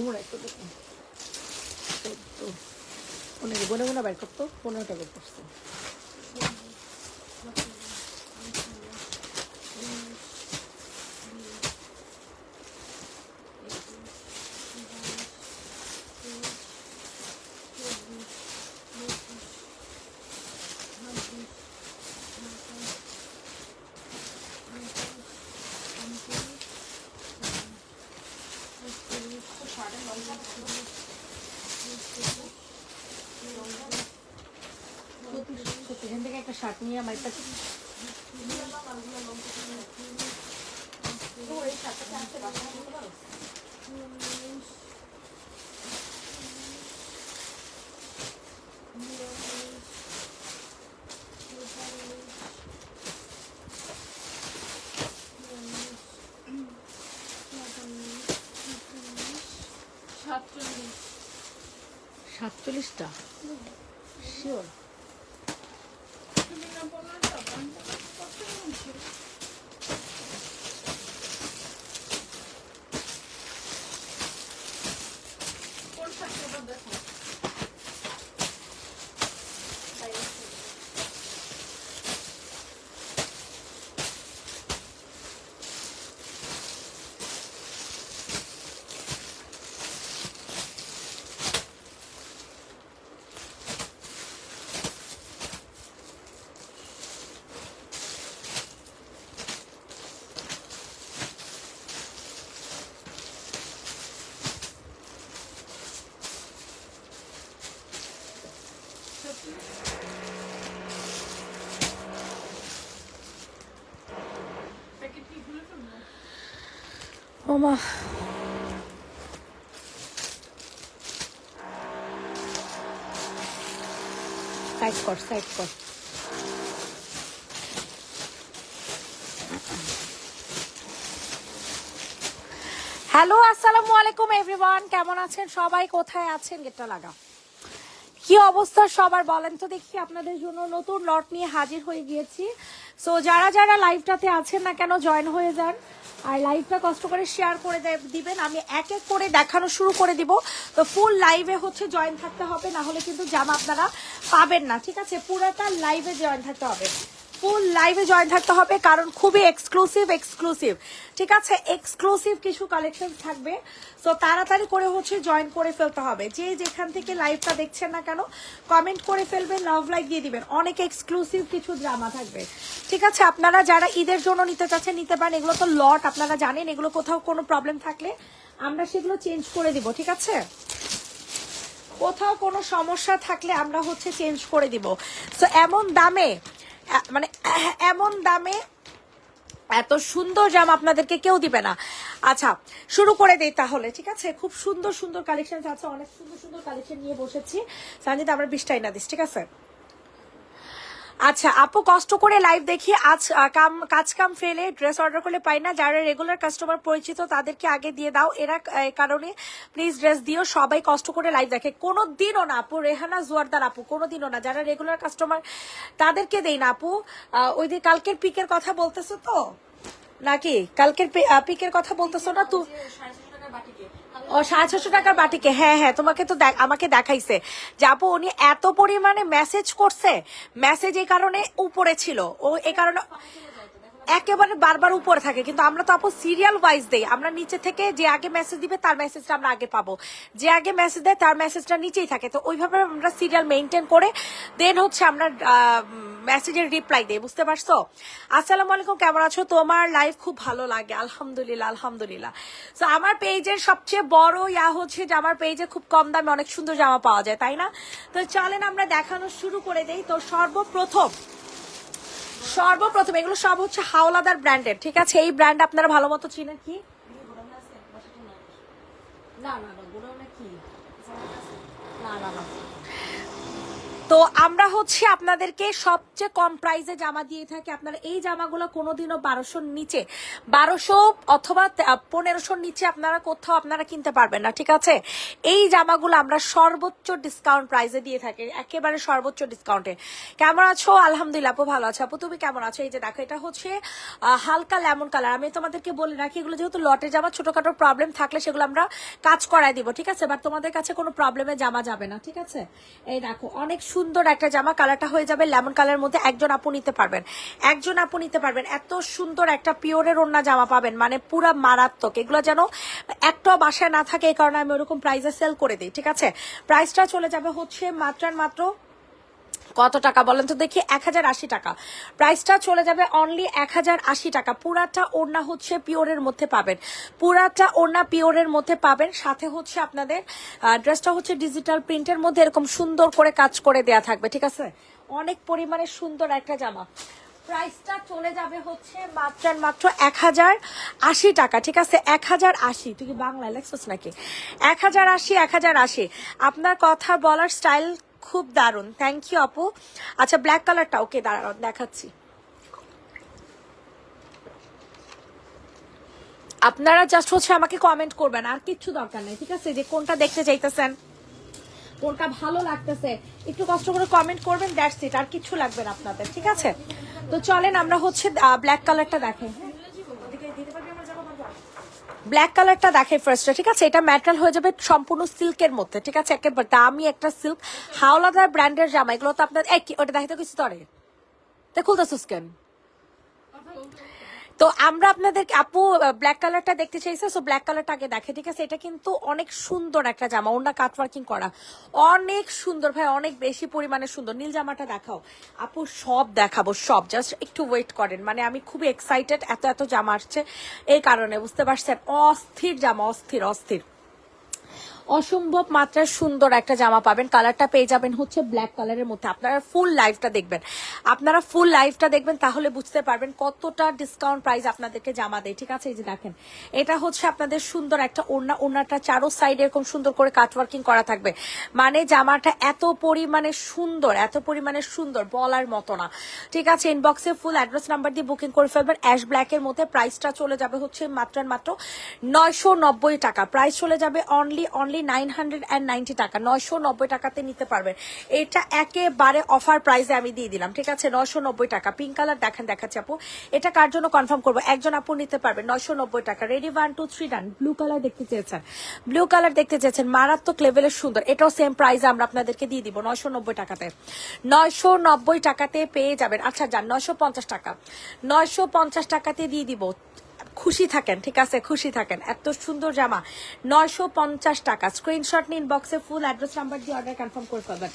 ঝুমুর একটু দেখুন 15 গোনা গোনা বের করতো 15টা বের করছে। এখান থেকে একটা শার্ট নিয়ে আমার একটা সাতচল্লিশটা শিওর ওমা সাইড কর সাইড কর হ্যালো আসসালামু আলাইকুম এভরিওয়ান, কেমন আছেন সবাই? কোথায় আছেন? গেটটা লাগা। কি অবস্থা সবার বলেন তো দেখি। আপনাদের জন্য নতুন লট নিয়ে হাজির হয়ে গিয়েছি। সো যারা যারা লাইভটাতে আছেন না কেন জয়েন হয়ে যান, আর লাইভটা কষ্ট করে শেয়ার করে দিবেন। আমি এক এক করে দেখানো শুরু করে দিব। তো ফুল লাইভে হচ্ছে জয়েন থাকতে হবে, না হলে কিন্তু জামা আপনারা পাবেন না, ঠিক আছে? পুরোটা লাইভে জয়েন থাকতে হবে, ফুল লাইভে জয়েন থাকতে হবে, কারণ খুবই এক্সক্লুসিভ, ঠিক আছে? এক্সক্লুসিভ কিছু কালেকশন থাকবে। সো তাড়াতাড়ি করে হচ্ছে জয়েন করে ফেলতে হবে। যে যেখান থেকে লাইভটা দেখছেন না কেন কমেন্ট করে ফেলবেন, লাভ লাইক দিয়ে দিবেন। অনেক এক্সক্লুসিভ কিছু ড্রামা থাকবে, ঠিক আছে? আপনারা যারা ঈদের জন্য নিতে চাচ্ছেন নিতে পারেন। এগুলো তো লট, আপনারা জানেন। এগুলো কোথাও কোনো প্রবলেম থাকলে আমরা সেগুলো চেঞ্জ করে দিব, ঠিক আছে? কোথাও কোনো সমস্যা থাকলে আমরা হচ্ছে চেঞ্জ করে দিব। সো এমন দামে, মানে এমন দামে এত সুন্দর জামা আপনাদেরকে কেউ দিবে না। আচ্ছা শুরু করে দেই তাহলে, ঠিক আছে? খুব সুন্দর সুন্দর কালেকশন আছে, অনেক সুন্দর সুন্দর কালেকশন নিয়ে বসেছি। সানজিদা আমরা 20টাই না দিস, ঠিক আছে? আচ্ছা আপু, কষ্ট করে লাইভ দেখি, আজ কাজ কাম ফেলে ড্রেস অর্ডার করলে পাই না। যারা রেগুলার কাস্টমার পরিচিত তাদেরকে আগে দিয়ে দাও, এরা কারণে প্লিজ ড্রেস দিও। সবাই কষ্ট করে লাইভ দেখে, কোনো দিনও না আপু। রেহানা জোয়ারদার আপু, কোনো দিনও না। যারা রেগুলার কাস্টমার তাদেরকে দেই না আপু। ওই যে কালকের পিকের কথা বলতেছো তো নাকি? কালকের পিকের কথা বলতেছো না তো? ও 650 টাকার বাটিকে, হ্যাঁ হ্যাঁ, তোমাকে তো আমাকে দেখাইছে যে আপু উনি এত পরিমাণে মেসেজ করছে। মেসেজ এই কারণে উপরে ছিল, ও এই কারণে একেবারে বারবার উপরে থাকে। কিন্তু আমরা তো আপু সিরিয়াল ওয়াইজ দেই, আমরা নিচে থেকে যে আগে মেসেজ দিবে তার মেসেজটা আমরা আগে পাবো, যে আগে মেসেজ দেয় তার মেসেজটা নিচেই থাকে। তো ওইভাবে আমরা সিরিয়াল মেনটেন করে দেন হচ্ছে আমরা মেসেজের রিপ্লাই দেই, বুঝতে পারছো? আসসালামু আলাইকুম, কেমন আছো? তোমার লাইভ খুব ভালো লাগে, আলহামদুলিল্লাহ আলহামদুলিল্লাহ। তো আমার পেজের সবচেয়ে বড় হচ্ছে যে আমার পেজে খুব কম দামে অনেক সুন্দর জামা পাওয়া যায়, তাই না? তো চলেন আমরা দেখানো শুরু করে দেই। তো সর্বপ্রথম এগুলো সব হচ্ছে হাওলাদার ব্র্যান্ডের, ঠিক আছে? এই ব্র্যান্ড আপনারা ভালো মতো চিনেন। কি না না না, গোডাউনে কি? না না না, তো আমরা হচ্ছে আপনাদেরকে সবচেয়ে কম প্রাইসে জামা দিয়ে থাকি। আপনারা এই জামাগুলো কোনোদিনও 1200 নিচে, 1200 অথবা 1500 নিচে আপনারা কোথাও আপনারা কিনতে পারবেন না, ঠিক আছে? এই জামাগুলো আমরা সর্বোচ্চ ডিসকাউন্ট প্রাইসে দিয়ে থাকি, একেবারে সর্বোচ্চ ডিসকাউন্টে। কেমন আছো? আলহামদুলিল্লাহ আপু, ভালো আছো। আপু তুমি কেমন আছো? এই যে দেখো, এটা হচ্ছে হালকা লেমন কালার। আমি তোমাদেরকে বলে রাখি, এগুলো যেহেতু লটে জামা, ছোটখাটো প্রবলেম থাকলে সেগুলো আমরা কাজ করাই দিব, ঠিক আছে? বাট তোমাদের কাছে কোনো প্রবলেমে জামা যাবে না, ঠিক আছে? এই দেখো, অনেক সুন্দর একটা জামা, কালারটা হয়ে যাবে লেমন কালারের মধ্যে। একজন আপু নিতে পারবেন, একজন আপু নিতে পারবেন। এত সুন্দর একটা পিওরের ওড়না জামা পাবেন, মানে পুরা মারাত্মক। এগুলো যেন একটা বাসায় না থাকে, এই কারণে আমি ওরকম প্রাইসে সেল করে দিই, ঠিক আছে? প্রাইসটা চলে যাবে হচ্ছে মাত্র কত টাকা বলেন তো দেখি? 1080 টাকা। প্রাইসটা চলে যাবে অনলি 1080 টাকা। পুরাটা ওড়না হচ্ছে পিওরের মধ্যে পাবেন, পুরাটা ওড়না পিওরের মধ্যে পাবেন। সাথে হচ্ছে আপনাদের ড্রেসটা হচ্ছে ডিজিটাল প্রিন্টের মধ্যে এরকম সুন্দর করে কাজ করে দেয়া থাকবে, ঠিক আছে? অনেক পরিমাণে সুন্দর একটা জামা। প্রাইসটা চলে যাবে হচ্ছে মাত্র 1080 টাকা, ঠিক আছে? 1080। তুই কি বাংলায় লেখছিস নাকি? 1080। আপনার কথা বলার স্টাইল খুব দারুণ, থ্যাংক ইউ আপু। আচ্ছা, ব্ল্যাক কালারটা ওকে, দাঁড়ান দেখাচ্ছি। আপনারা জাস্ট হচ্ছে আমাকে কমেন্ট করবেন, আর কিচ্ছু দরকার নেই, ঠিক আছে? যে কোনটা দেখতে চাইতেছেন, কোনটা ভালো লাগতেছে, একটু কষ্ট করে কমেন্ট করবেন, দ্যাটস ইট। আর কিছু লাগবে না আপনাদের, ঠিক আছে? তো চলেন আমরা হচ্ছে ব্ল্যাক কালারটা দেখাই। ব্ল্যাক কালারটা দেখাই ফার্স্টে, ঠিক আছে? এটা ম্যাটেরিয়াল হয়ে যাবে সম্পূর্ণ সিল্কের মধ্যে, ঠিক আছে? একেবারে দামি একটা সিল্ক, হাওলাদার ব্র্যান্ডের জামা। এগুলো তো আপনার ওটা দেখাইতে কিছু তরে তা খুলতেছিস কেন? তো আমরা আপনাদেরকে, আপু ব্ল্যাক কালারটা দেখতে চাইছে, সো ব্ল্যাক কালারটা আগে দেখে, ঠিক আছে? এটা কিন্তু অনেক সুন্দর একটা জামা, ওটা কাট ওয়ার্কিং করা, অনেক সুন্দর ভাই, অনেক বেশি পরিমাণে সুন্দর। নীল জামাটা দেখাও আপু, সব দেখাবো সব, জাস্ট একটু ওয়েট করেন। মানে আমি খুবই এক্সাইটেড, এত জামা আসছে এই কারণে, বুঝতে পারছেন? অস্থির জামা, অস্থির অস্থির, অসম্ভব মাত্রার সুন্দর একটা জামা পাবেন। কালারটা পেয়ে যাবেন হচ্ছে ব্ল্যাক কালারের মধ্যে। আপনারা ফুল লাইভটা দেখবেন, আপনারা ফুল লাইভটা দেখবেন, তাহলে বুঝতে পারবেন কতটা ডিসকাউন্ট প্রাইস আপনাদেরকে জামা দেয়, ঠিক আছে? এই যে দেখেন, এটা হচ্ছে আপনাদের সুন্দর একটা ওড়না, ওড়নাটা চারো সাইডে এরকম সুন্দর করে কাটওয়ার্কিং করা থাকবে। মানে জামাটা এত পরিমাণে সুন্দর, এত পরিমাণে সুন্দর, বলার মতো না, ঠিক আছে? ইনবক্সে ফুল অ্যাড্রেস নাম্বার দিয়ে বুকিং করে ফেলবেন। অ্যাশ ব্ল্যাকের মধ্যে প্রাইসটা চলে যাবে হচ্ছে মাত্র 990 টাকা। প্রাইস চলে যাবে অনলি 990 টাকা, 990 টাকাতে নিতে পারবেন। এটা একেবারে অফার প্রাইসে আমি দিয়ে দিলাম, ঠিক আছে? 990 টাকা। পিঙ্ক কালার দেখাচ্ছি আপু, এটা কার জন্য কনফার্ম করবো? একজন আপু নিতে পারবেন 990 টাকা। রেডি, 1 2 3 ডান। ব্লু কালার দেখতে চেয়েছেন, ব্লু কালার দেখতে চেয়েছেন, মারাত্মক লেভেলের সুন্দর। এটাও সেম প্রাইসে আমরা আপনাদেরকে দিয়ে দিব 990 টাকাতে। 990 টাকাতে পেয়ে যাবেন। আচ্ছা যান, 950 টাকা, 950 টাকাতে দিয়ে দিব। খুশি থাকেন, ঠিক আছে? খুশি থাকেন, এত সুন্দর জামা 950 টাকা। স্ক্রিনশট নিন, বক্সে ফুল অ্যাড্রেস নাম্বার দিয়ে অর্ডার কনফার্ম করে ফেলবেন।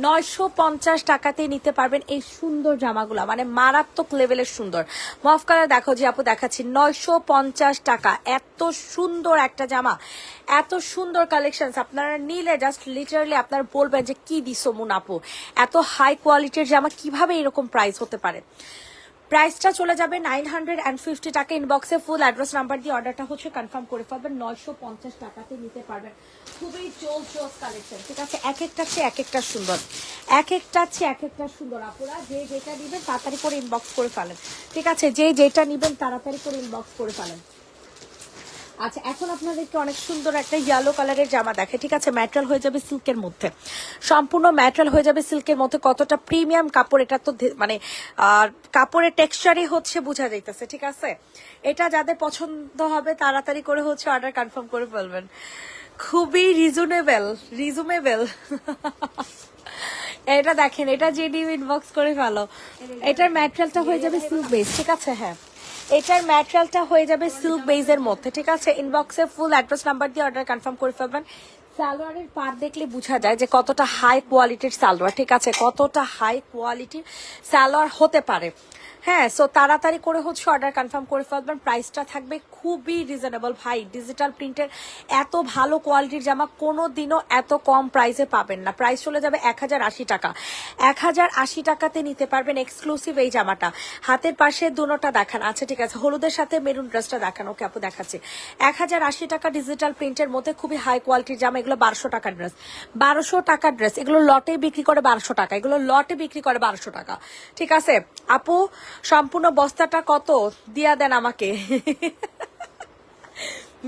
950 টাকাতে নিতে পারবেন এই সুন্দর জামাগুলো, মানে মারাত্মক লেভেলের সুন্দর। মফ কালার দেখো যে আপু, দেখাচ্ছি 950 টাকা। এত সুন্দর একটা জামা, এত সুন্দর কালেকশন, আপনারা নিলে জাস্ট লিটারালি আপনারা বলবেন যে কি দিছো মুন আপু, এত হাই কোয়ালিটির জামা কিভাবে এরকম প্রাইস হতে পারে? প্রাইসটা চলে যাবে 950 টাকা। ইনবক্সে ফুল অ্যাড্রেস নাম্বার দিয়ে অর্ডারটা হচ্ছে কনফার্ম করে ফেলবেন। 950 টাকাতে নিতে পারবেন। খুবই জোস কালেকশন, ঠিক আছে? এক একটা চেয়ে এক একটা সুন্দর, এক একটা চেয়ে এক একটা সুন্দর। আপুরা যে যেটা নিবেন তাড়াতাড়ি করে ইনবক্স করে ফেলেন, ঠিক আছে? যে যেটা নিবেন তাড়াতাড়ি করে ইনবক্স করে ফেলেন। আচ্ছা, এখন আপনাদেরকে অনেক সুন্দর একটা ইয়েলো কালারের জামা দেখে, ঠিক আছে? ম্যাটেরিয়াল হয়ে যাবে সিল্কের মধ্যে, সম্পূর্ণ ম্যাটেরিয়াল হয়ে যাবে সিল্কের মধ্যে। কতটা প্রিমিয়াম কাপড়, এটা তো মানে কাপড়ের টেক্সচারই হচ্ছে বোঝা যাইতেছে, ঠিক আছে? এটা যাদের পছন্দ হবে তাড়াতাড়ি করে হচ্ছে অর্ডার কনফার্ম করে ফেলবেন। খুবই রিজনেবল এটা দেখেন, এটা জেডি ইনবক্স করে ফেলো। এটার ম্যাটেরিয়ালটা হয়ে যাবে সিল্ক বেস, ঠিক আছে? হ্যাঁ, এটার ম্যাটেরিয়ালটা হয়ে যাবে সিল্ক বেজের মধ্যে, ঠিক আছে? ইনবক্সে ফুল অ্যাড্রেস নাম্বার দিয়ে অর্ডার কনফার্ম করে ফেলবেন। সালোয়ারের পার দেখলে বোঝা যায় যে কতটা হাই কোয়ালিটির সালোয়ার, ঠিক আছে? কতটা হাই কোয়ালিটির সালোয়ার হতে পারে। হ্যাঁ, সো তাড়াতাড়ি করে হচ্ছে অর্ডার কনফার্ম করে ফেলবেন। প্রাইসটা থাকবে খুবই রিজনেবল ভাই। ডিজিটাল প্রিন্টের এত ভালো কোয়ালিটির জামা কোনো দিনও এত কম প্রাইসে পাবেন না। প্রাইস চলে যাবে 1080 টাকা। 1080 টাকাতে নিতে পারবেন এক্সক্লুসিভ এই জামাটা। হাতের পাশে দুটোটা দেখান। আচ্ছা ঠিক আছে, হলুদের সাথে মেরুন ড্রেসটা দেখান। ওকে আপু দেখাচ্ছি। 1080 টাকা ডিজিটাল প্রিন্টের মধ্যে খুবই হাই কোয়ালিটির জামা। এগুলো 1200 টাকার ড্রেস, 1200 টাকার ড্রেস। এগুলো লটে বিক্রি করে 1200 টাকা, এগুলো লটে বিক্রি করে 1200 টাকা। ঠিক আছে আপু, সম্পূর্ণ বস্তাটা কত দিয়া দেন আমাকে।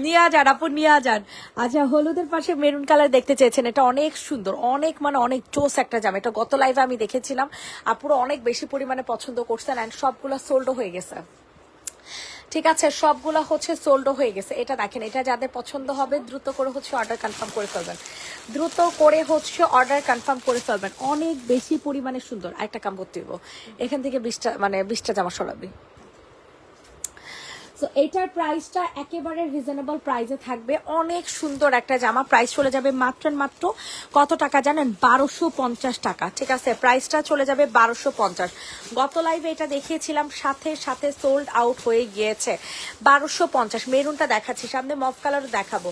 নিয়ে যান আপু, নিয়ে যান। আচ্ছা, হলুদের পাশে মেরুন কালার দেখতে চেয়েছেন, এটা অনেক সুন্দর, অনেক মানে অনেক জোস একটা জামা। এটা গত লাইভে আমি দেখেছিলাম, আপুরা অনেক বেশি পরিমাণে পছন্দ করছেন অ্যান্ড সবগুলো সোল্ডও হয়ে গেছে। ঠিক আছে, সবগুলো হচ্ছে সোল্ডও হয়ে গেছে। এটা দেখেন, এটা যাদের পছন্দ হবে দ্রুত করে হচ্ছে অর্ডার কনফার্ম করে ফেলবেন, দ্রুত করে হচ্ছে অর্ডার কনফার্ম করে ফেলবেন। অনেক বেশি পরিমাণে সুন্দর। একটা কাম করতে হইব, এখান থেকে 20টা জামা সরাবি। সো এইটার প্রাইসটা একেবারে রিজনেবল প্রাইসে থাকবে। অনেক সুন্দর একটা জামা। প্রাইস চলে যাবে মাত্র কত টাকা জানেন? 1250 টাকা। ঠিক আছে, প্রাইসটা চলে যাবে 1250। গত লাইভে এটা দেখিয়েছিলাম, সাথে সাথে সোল্ড আউট হয়ে গিয়েছে। 1250। মেরুনটা দেখাচ্ছি, সামনে মফ কালারও দেখাবো।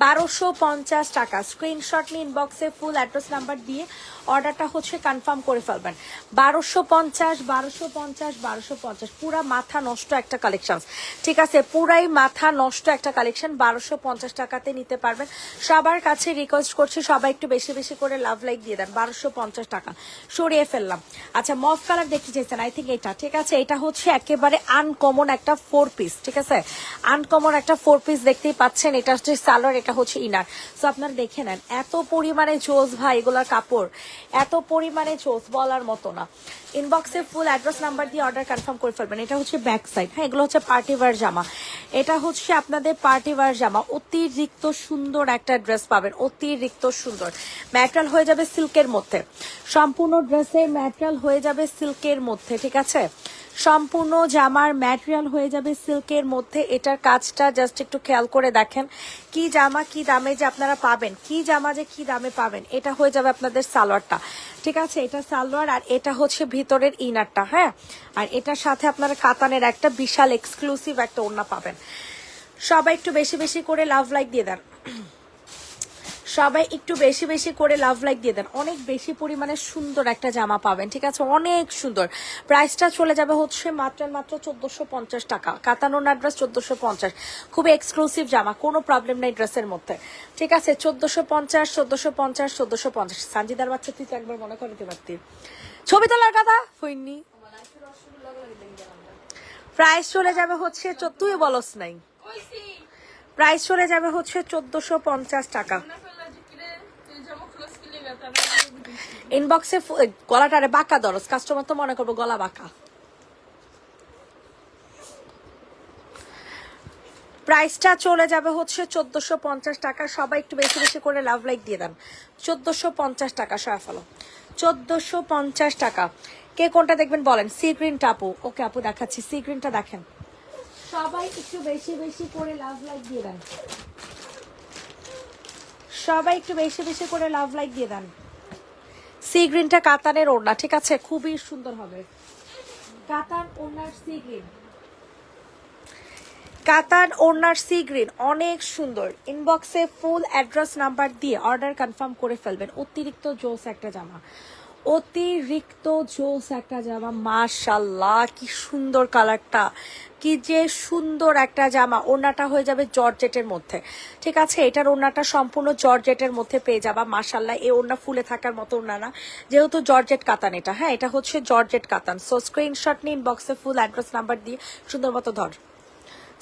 1250 টাকা। স্ক্রিনশট নিয়ে ইনবক্সে ফুল অ্যাড্রেস নাম্বার দিয়ে অর্ডারটা হচ্ছে কনফার্ম করে ফেলবেন। 1250, 1250, 1250। পুরা মাথা নষ্ট একটা কালেকশন। ঠিক আছে, পুরাই মাথা নষ্ট একটা কালেকশন। 1250 টাকাতে নিতে পারবেন। সবার কাছে রিকোয়েস্ট করছি, সবাই একটু বেশি বেশি করে লাভ লাইক দিয়ে দেন। 1250 টাকা সরিয়ে ফেললাম। আচ্ছা, মফ কালার দেখতে চাইছেন, আই থিঙ্ক এটা। ঠিক আছে, এটা হচ্ছে একেবারে আনকমন একটা 4 পিস। ঠিক আছে, আনকমন একটা 4 পিস দেখতেই পাচ্ছেন। এটা হচ্ছে সালোয়ার, এটা হচ্ছে ইনার। সো আপনারা দেখে নেন, এত পরিমাণে জোস ভাই এগুলার কাপড়, এত পরিমাণে জোস বলার মতো না। ইনবক্সে ফুল অ্যাড্রেস নাম্বার দিয়ে অর্ডার কনফার্ম করে ফেলবেন। এটা হচ্ছে ব্যাক সাইড। হ্যাঁ, এগুলো হচ্ছে পার্টি ওয়্যার জামা। এটা হচ্ছে আপনাদের পার্টি ওয়্যার জামা। অতিরিক্ত সুন্দর একটা ড্রেস পাবেন, অতিরিক্ত সুন্দর। ম্যাটেরিয়াল হয়ে যাবে সিল্কের মধ্যে, সম্পূর্ণ ড্রেসের ম্যাটেরিয়াল হয়ে যাবে সিল্কের মধ্যে। ঠিক আছে, সম্পূর্ণ জামার ম্যাটেরিয়াল হয়ে যাবে সিল্কের মধ্যে। এটার কাজটা জাস্ট একটু খেয়াল করে দেখেন, কি জামা কি দামে যে আপনারা পাবেন, কি জামা যে কি দামে পাবেন। এটা হয়ে যাবে আপনাদের সালোয়ারটা। ঠিক আছে, এটা সালোয়ার, আর এটা হচ্ছে ভিতরের ইনারটা। হ্যাঁ, আর এটার সাথে আপনারা কাতানের একটা বিশাল এক্সক্লুসিভ একটা ওড়না পাবেন। সবাই একটু বেশি বেশি করে লাভ লাইক দিয়ে দেন, সবাই একটু বেশি বেশি করে লাভ লাইক দিয়ে দেন। অনেক বেশি পরিমাণে সুন্দর একটা জামা পাবেন। ঠিক আছে, অনেক সুন্দর। প্রাইসটা চলে যাবে হচ্ছে মাত্র 1450 টাকা। কাতানোর ড্রেস 1450। খুবই এক্সক্লুসিভ জামা, কোনো প্রবলেম নাই ড্রেসের মধ্যে। ঠিক আছে, 1450, 1450, 1450। সানজিদার বাচ্চা, তুই তো একবার মনে করে দিতে পারতি ছবি তোলার কথা হইনি। প্রাইস চলে যাবে হচ্ছে, তুই বলস নাই, প্রাইস চলে যাবে হচ্ছে 1450 টাকা। ইনবক্সে গলাটারে বাঁকা দরস, কাস্টমার তো মনে করবো গলা বাঁকা। প্রাইসটা চলে যাবে হচ্ছে 1450 টাকা। সবাই একটু বেশি বেশি করে লাভ লাইক দিয়ে দেন। 1450 টাকা সয়া ফলো, 1450 টাকা। কে কোনটা দেখবেন বলেন? সি গ্রিনটা আপু। ওকে আপু দেখাচ্ছি, সি গ্রিনটা দেখেন। সবাই একটু বেশি বেশি করে লাভ লাইক দিয়ে দেন, সবাই একটু বেশি বেশি করে লাভ লাইক দিয়ে দেন। সি গ্রিনটা কাতানের ওড়না। ঠিক আছে, খুবই সুন্দর হবে। কাতান ওড়নার সি গ্রিন, কাতান ওড়নার সি গ্রিন অনেক সুন্দর। ইনবক্সে ফুল অ্যাড্রেস নাম্বার দিয়ে অর্ডার কনফার্ম করে ফেলবেন। অতিরিক্ত জোস একটা জামা, অতিরিক্ত জোস একটা জামা। মাশাল্লাহ, কি সুন্দর কালারটা, কি যে সুন্দর একটা জামা। ওড়নাটা হয়ে যাবে জর্জেটের মধ্যে। ঠিক আছে, এটার ওড়নাটা সম্পূর্ণ জর্জেটের মধ্যে পেয়ে যাবা। মাশাল্লাহ, এই ওড়না ফুলে থাকার মতো ওড়না না, যেহেতু জর্জেট কাতান এটা। হ্যাঁ, এটা হচ্ছে জর্জেট কাতান। সো স্ক্রিনশট নিয়ে ইনবক্সে ফুল অ্যাড্রেস নাম্বার দিয়ে সুন্দর মতো ধর,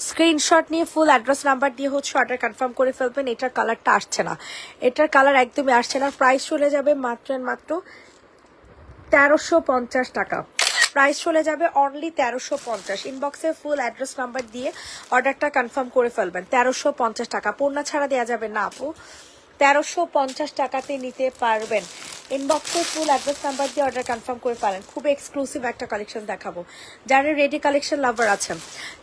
স্ক্রিনশট নিয়ে ফুল অ্যাড্রেস নাম্বার দিয়ে হচ্ছে অর্ডার কনফার্ম করে ফেলবেন। এটার কালারটা আসছে না, এটার কালার একদমই আসছে না। প্রাইস চলে যাবে মাত্র 1350 টাকা। প্রাইস চলে যাবে অনলি 1350। ইনবক্সে ফুল অ্যাড্রেস নাম্বার দিয়ে অর্ডারটা কনফার্ম করে ফেলবেন। 1350 টাকা। পণ্য ছাড়া দেওয়া যাবে না আপু, 1350 টাকাতে নিতে পারবেন। ইনবক্সে ফুল অ্যাড্রেস নাম্বার দিয়ে অর্ডার কনফার্ম করে পারেন। খুব এক্সক্লুসিভ একটা কালেকশন দেখাবো যারা রেডি কালেকশন লাভার আছেন,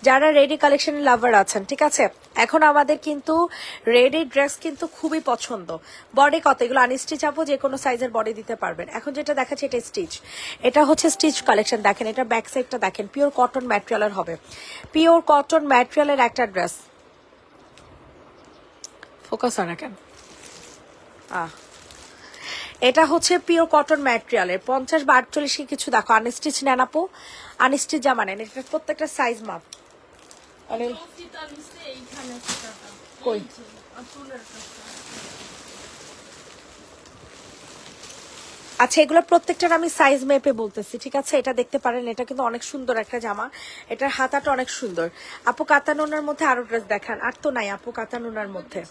যারা রেডি কালেকশন লাভার আছেন, ঠিক আছে। এখন আমাদের কিন্তু রেডি ড্রেস কিন্তু খুবই পছন্দ। বডি কত, এগুলো আনস্টিচ আপু যে কোনো সাইজের বডি দিতে পারবেন। এখন যেটা দেখাচ্ছে এটা স্টিচ, এটা হচ্ছে স্টিচ কালেকশন। দেখেন এটা ব্যাক সাইডটা দেখেন, পিওর কটন ম্যাটেরিয়ালের হবে, পিওর কটন ম্যাটেরিয়ালের একটা ড্রেস। ফোকাস হয় না কেন? এটা হচ্ছে পিওর কটন ম্যাটেরিয়ালের 50 বা 48 কিছু দেখো আনস্টিচ নেন আপু, আনস্টিচ জামা নেন। এটা প্রত্যেকটা সাইজ মাপ। কই আচ্ছা, এগুলো প্রত্যেকটার আমি সাইজ মেপে বলতেছি, ঠিক আছে। এটা দেখতে পারেন, এটা কিন্তু অনেক সুন্দর একটা জামা, এটার হাতাটা অনেক সুন্দর। আপু কাতানুনার মধ্যে আরো ড্রেস দেখান। আর তো নাই আপু কাতানুনার মধ্যে।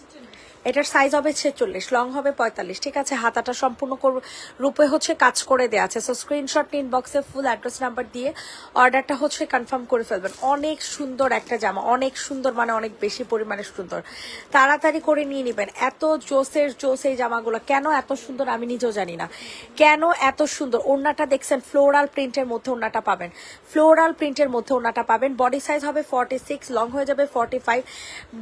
এটার সাইজ হবে 46, লং হবে 45, ঠিক আছে। হাতাটা সম্পূর্ণ রূপে হচ্ছে কাজ করে দেওয়া আছে। সো স্ক্রিনশট নিন, বক্সে ফুল অ্যাড্রেস নাম্বার দিয়ে অর্ডারটা হচ্ছে কনফার্ম করে ফেলবেন। অনেক সুন্দর একটা জামা, অনেক সুন্দর, মানে অনেক বেশি পরিমাণে সুন্দর। তাড়াতাড়ি করে নিয়ে নেবেন। এত জোসের জোস এই জামাগুলো, কেন এত সুন্দর আমি নিজেও জানি না কেন এত সুন্দর। ওড়নাটা দেখছেন, ফ্লোরাল প্রিন্টের মধ্যে ওড়নাটা পাবেন, ফ্লোরাল প্রিন্টের মধ্যে ওড়নাটা পাবেন। বডি সাইজ হবে 46, লং হয়ে যাবে 45।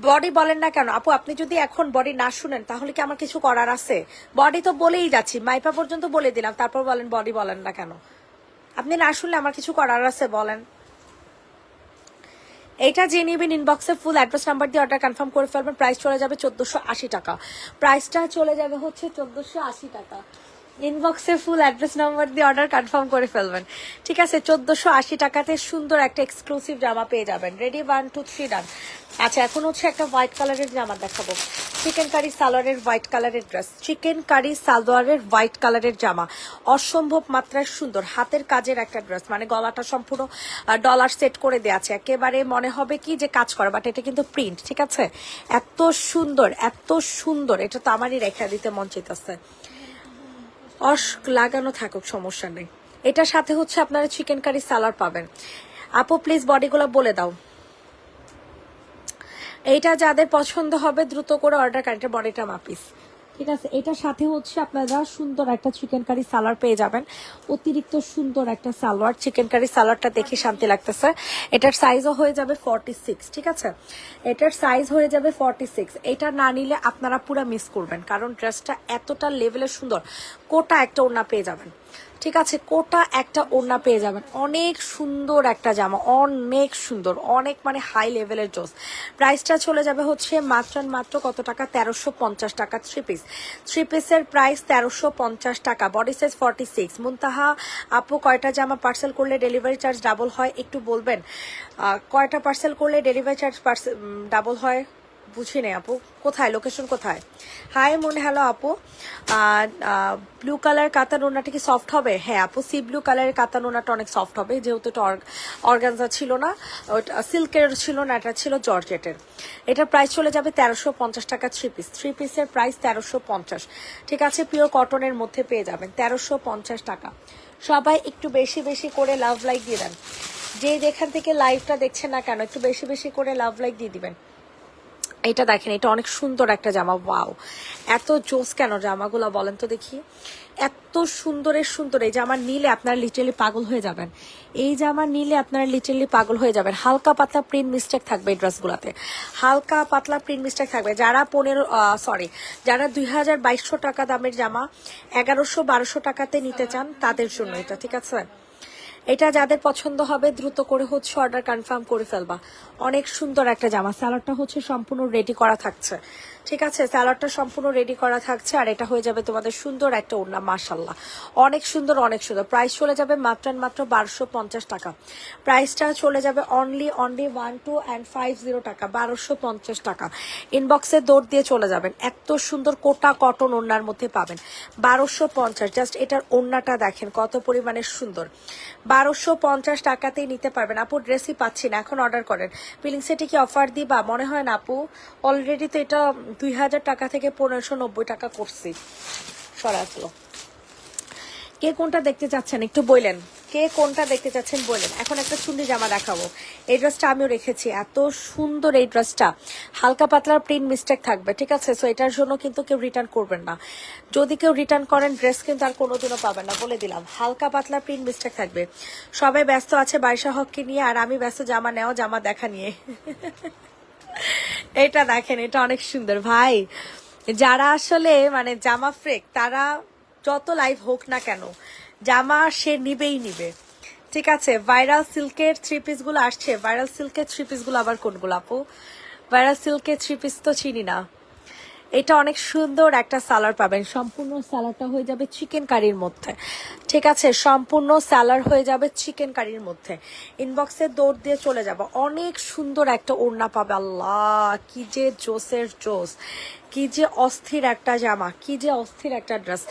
বডি বলেন না কেন আপু, আপনি যদি এখন বডি না শুনেন তাহলে কি আমার কিছু করার আছে? বডি তো বলেই যাচ্ছি, মাইপা পর্যন্ত বলে দিলাম, তারপর বলেন বডি বলেন না কেন? আপনি না শুনলে আমার কিছু করার আছে বলেন? এইটা যে নিবেন ইনবক্সে ফুল অ্যাড্রেস নাম্বার দিয়ে অর্ডার কনফার্ম করে ফেলবেন। প্রাইস চলে যাবে 1480 টাকা, প্রাইসটা চলে যাবে হচ্ছে 1480 টাকা। ইনবক্সে ফুল অ্যাড্রেস নাম্বার দিয়ে অর্ডার কনফার্ম করে ফেলবেন, ঠিক আছে। 1480 টাকাতে সুন্দর একটা এক্সক্লুসিভ জামা পেয়ে যাবেন। রেডি, 1 2 3 ডান। আচ্ছা, এখন হচ্ছে একটা হোয়াইট কালারের জামা দেখাবো, চিকেন কারি সালোয়ারের হোয়াইট কালারের ড্রেস, চিকেন কারি সালোয়ারের হোয়াইট কালারের জামা, অসম্ভব মাত্রায় সুন্দর হাতের কাজের একটা ড্রেস। মানে গলাটা সম্পূর্ণ ডলার সেট করে দেওয়া আছে, একেবারে মনে হবে কি যে কাজ করা, বাট এটা কিন্তু প্রিন্ট, ঠিক আছে। এত সুন্দর, এত সুন্দর, এটা তো আমারই রেখা দিতে মন চাইতেছে। লাগানো থাকুক, সমস্যা নেই। এটার সাথে হচ্ছে আপনারা চিকেন কারি সালাড পাবেন। আপু প্লিজ বডিগুলো বলে দাও। এইটা যাদের পছন্দ হবে দ্রুত করে অর্ডার করেন, এটা বডিটা মাপিস, ঠিক আছে। এটার সাথে হচ্ছে আপনারা সুন্দর একটা চিকেন কারি সালোয়ার পেয়ে যাবেন, অতিরিক্ত সুন্দর একটা সালোয়ার। চিকেন কারি সালোয়ারটা দেখে শান্তি লাগতেছে। এটার সাইজও হয়ে যাবে 46, ঠিক আছে। এটার সাইজ হয়ে যাবে 46। এটা না নিলে আপনারা পুরো মিস করবেন, কারণ ড্রেসটা এতটা লেভেলের সুন্দর। কোটা একটা ওড়না পেয়ে যাবেন, ঠিক আছে। কোটা একটা ওড়না পেয়ে যাবেন। অনেক সুন্দর একটা জামা, অনেক সুন্দর, অনেক মানে হাই লেভেলের জোস। প্রাইসটা চলে যাবে হচ্ছে মাত্র কত টাকা? 1350 টাকা। থ্রি পিসের প্রাইস 1350 টাকা। Body size 46। মুনতাহা আপু কয়টা জামা পার্সেল করলে ডেলিভারি চার্জ ডাবল হয় একটু বলবেন? কয়টা পার্সেল করলে ডেলিভারি চার্জ ডাবল হয় বুঝি নেই আপু। কোথায়, লোকেশন কোথায়? হাই মুন, হ্যালো আপু। ব্লু কালার কাতান ওনাটা কি সফট হবে? হ্যাঁ আপু, সি ব্লু কালারের কাতান ওনাটা অনেক সফট হবে, যেহেতু এটা অর্গানজা ছিল না, ওটা সিল্কের ছিল না, এটা ছিল জর্জেটের। এটার প্রাইস চলে যাবে 1350 টাকা। থ্রি পিসের প্রাইস 1350, ঠিক আছে। পিওর কটনের মধ্যে পেয়ে যাবেন 1350 টাকা। সবাই একটু বেশি বেশি করে লাভ লাইক দিয়ে দেন, যে যেখান থেকে লাইভটা দেখছেন না কেন একটু বেশি বেশি করে লাভ লাইক দিয়ে দিবেন। এটা দেখেন, এটা অনেক সুন্দর একটা জামা। ওয়াও, এত জোস কেন জামাগুলো বলেন তো দেখি। এত সুন্দরের সুন্দর এই জামা নিলে আপনারা লিটারালি পাগল হয়ে যাবেন। এই জামা নিলে আপনারা লিটারালি পাগল হয়ে যাবেন। হালকা পাতলা প্রিন্ট মিস্টেক থাকবে এই ড্রেসগুলোতে, হালকা পাতলা প্রিন্ট মিস্টেক থাকবে। যারা যারা 2200 টাকা দামের জামা 1100-1200 টাকাতে নিতে চান তাদের জন্য এটা, ঠিক আছে। এটা যাদের পছন্দ হবে দ্রুত করে হচ্ছে অর্ডার কনফার্ম করে ফেলবা। অনেক সুন্দর একটা জামা। স্যালাডটা হচ্ছে সম্পূর্ণ রেডি করা থাকছে, ঠিক আছে। স্যালাডটা সম্পূর্ণ রেডি করা থাকছে, আর এটা হয়ে যাবে তোমাদের সুন্দর একটা ওড়না। মাশাল্লাহ, অনেক সুন্দর, অনেক সুন্দর। প্রাইস চলে যাবে মাত্র 1250 টাকা। প্রাইসটা চলে যাবে অনলি 1250 টাকা, 1250 টাকা। ইনবক্সে দৌড় দিয়ে চলে যাবেন। এত সুন্দর কোটা কটন ওড়নার মধ্যে পাবেন 1250। জাস্ট এটার ওড়নাটা দেখেন কত পরিমাণে সুন্দর। 1250 টাকাতেই নিতে পারবেন। আপু ড্রেসই পাচ্ছি না, এখন অর্ডার করেন। পিলিং সেটে কি অফার দিবা? মনে হয় না আপু, অলরেডি তো এটা 2000 টাকা থেকে 1590 টাকা করছি। সরাসরি কে কোনটা দেখতে চাচ্ছেন একটু বললেন, কে কোনটা দেখতে চাচ্ছেন বলেন। এখন একটা সুন্দর জামা দেখাবো, এই ড্রেসটা আমিও রেখেছি, এত সুন্দর এই ড্রেসটা। হালকা পাতলার প্রিন্ট মিস্টেক থাকবে, ঠিক আছে? সো এটার জন্য কিন্তু কেউ রিটার্ন করবেন না। যদি কেউ রিটার্ন করেন ড্রেস কিন্তু আর কোনোদিনও পাবেন না, বলে দিলাম। হালকা পাতলা প্রিন্ট মিস্টেক থাকবে। সবাই ব্যস্ত আছে বাইশা হককে নিয়ে, আর আমি ব্যস্ত জামা নেওয়া জামা দেখা নিয়ে। এটা দেখেন, এটা অনেক সুন্দর ভাই। যারা আসলে মানে জামা ফ্রেক, তারা যত লাইভ হোক না কেন জামা সে নিবেই নিবে, ঠিক আছে? ভাইরাল সিল্কের থ্রি পিসগুলো আসছে। ভাইরাল সিল্কের থ্রি পিসগুলো আবার কোনগুলো আপু? ভাইরাল সিল্কের থ্রি পিস তো চিনি না। এটা অনেক সুন্দর একটা সালার পাবেন, সম্পূর্ণ সালারটা হয়ে যাবে চিকেন কারির মধ্যে, ঠিক আছে? সম্পূর্ণ সালার হয়ে যাবে চিকেন কারির মধ্যে। ইনবক্সে দৌড় দিয়ে চলে যাব। অনেক সুন্দর একটা ওড়না পাবে। আল্লাহ, কি যে জোসের জোস, কি যে অস্থির একটা জামা, কি যে অস্থির একটা ড্রেস।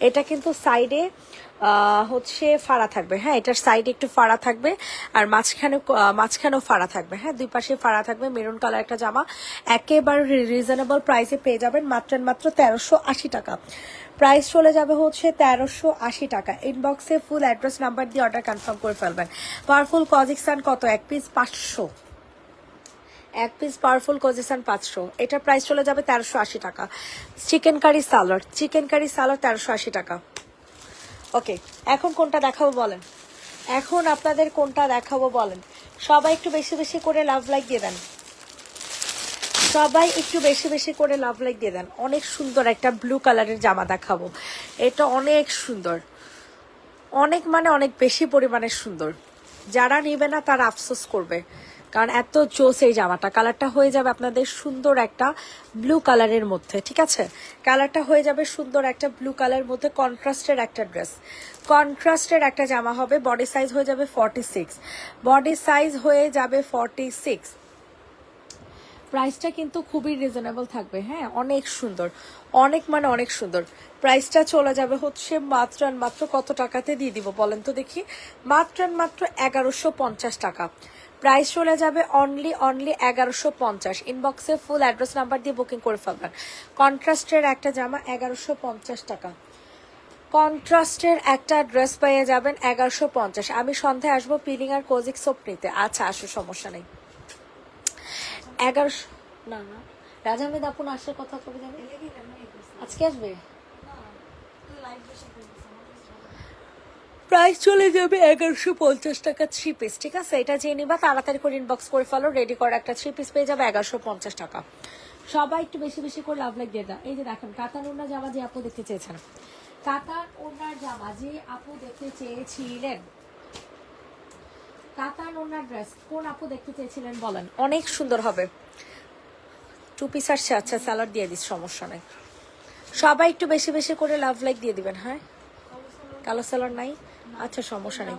এটা কিন্তু সাইডে হচ্ছে ফাড়া থাকবে, হ্যাঁ, এটার সাইডে একটু ফাড়া থাকবে, আর মাঝখানেও ফাড়া থাকবে, হ্যাঁ, দুই পাশে ফাড়া থাকবে। মেরুন কালার একটা জামা, একেবারে রিজনেবল প্রাইসে পেয়ে যাবেন মাত্র 1380 টাকা। প্রাইস চলে যাবে হচ্ছে 1380 টাকা। ইনবক্সে ফুল অ্যাড্রেস নাম্বার দিয়ে অর্ডার কনফার্ম করে ফেলবেন। পাওয়ারফুল কজিকসান কত? এক পিস 500, এক পিস পাওয়ারফুল কজিসান 500। এটার প্রাইস চলে যাবে 1380 টাকা। Chicken curry salad, chicken curry salad 1380 টাকা। ওকে, এখন কোনটা দেখাবো বলেন? এখন আপনাদের কোনটা দেখাবো বলেন? সবাই একটু বেশি বেশি করে লাভ লাইক দিয়ে দেন, সবাই একটু বেশি বেশি করে লাভ লাইক দিয়ে দেন। অনেক সুন্দর একটা ব্লু কালারের জামা দেখাবো। এটা অনেক সুন্দর, অনেক মানে অনেক বেশি পরিমাণে সুন্দর। যারা নেবে না তারা আফসোস করবে, কারণ এত জোস এই জামাটা। কালারটা হয়ে যাবে আপনাদের সুন্দর একটা ব্লু কালারের মধ্যে, ঠিক আছে? কালারটা হয়ে যাবে সুন্দর একটা ব্লু কালারের মধ্যে, কন্ট্রাস্টের একটা ড্রেস, কন্ট্রাস্টের একটা জামা হবে। বডি সাইজ হয়ে যাবে 46, বডি সাইজ হয়ে যাবে 46। প্রাইসটা কিন্তু খুবই রিজনেবল থাকবে, হ্যাঁ, অনেক সুন্দর, অনেক মানে অনেক সুন্দর। প্রাইসটা চলে যাবে হচ্ছে মাত্র মাত্র কত টাকাতে দিয়ে দিব বলেন তো দেখি? মাত্র মাত্র 1150 টাকা। প্রাইস চলে যাবে অনলি 1150। ইনবক্সে ফুল অ্যাড্রেস নাম্বার দিয়ে বুকিং করে ফেলবেন। কন্ট্রাস্টের একটা জামা 1150 টাকা। কন্ট্রাস্টের একটা ড্রেস পেয়ে যাবেন 1150। আমি সন্ধ্যায় আসবো পিলিং আর কোজিক সোপ নিতে। আচ্ছা, আসো, সমস্যা নেই। 1100 না না, রাজামেদ আপন আসার কথা কবে যাবে? আজকে আসবে? প্রাইস চলে যাবে 1150 টাকা থ্রি পিস, ঠিক আছে? এটা যে নিবা তাড়াতাড়ি করে ইনবক্স করে ফেলো, রেডি করা একটা থ্রি পিস পেয়ে যাবে 1150 টাকা। সবাই একটু বেশি বেশি করে লাভ লাইক দিয়ে দাও। এই যে দেখেন কাতান ওড়না জামা যে আপু দেখতে চেয়েছেন, কাতান ওড়নার জামা যে আপু দেখতে চেয়েছিলেন, কাতান ওড়নার ড্রেস কোন আপু দেখতে চেয়েছিলেন বলেন? অনেক সুন্দর হবে। টু পিস আসছে, আচ্ছা স্যালাড দিয়ে দিস, সমস্যা নেই। সবাই একটু বেশি বেশি করে লাভ লাইক দিয়ে দিবেন। হ্যাঁ, কালো স্যালাড নাই, আচ্ছা সমস্যা নেই,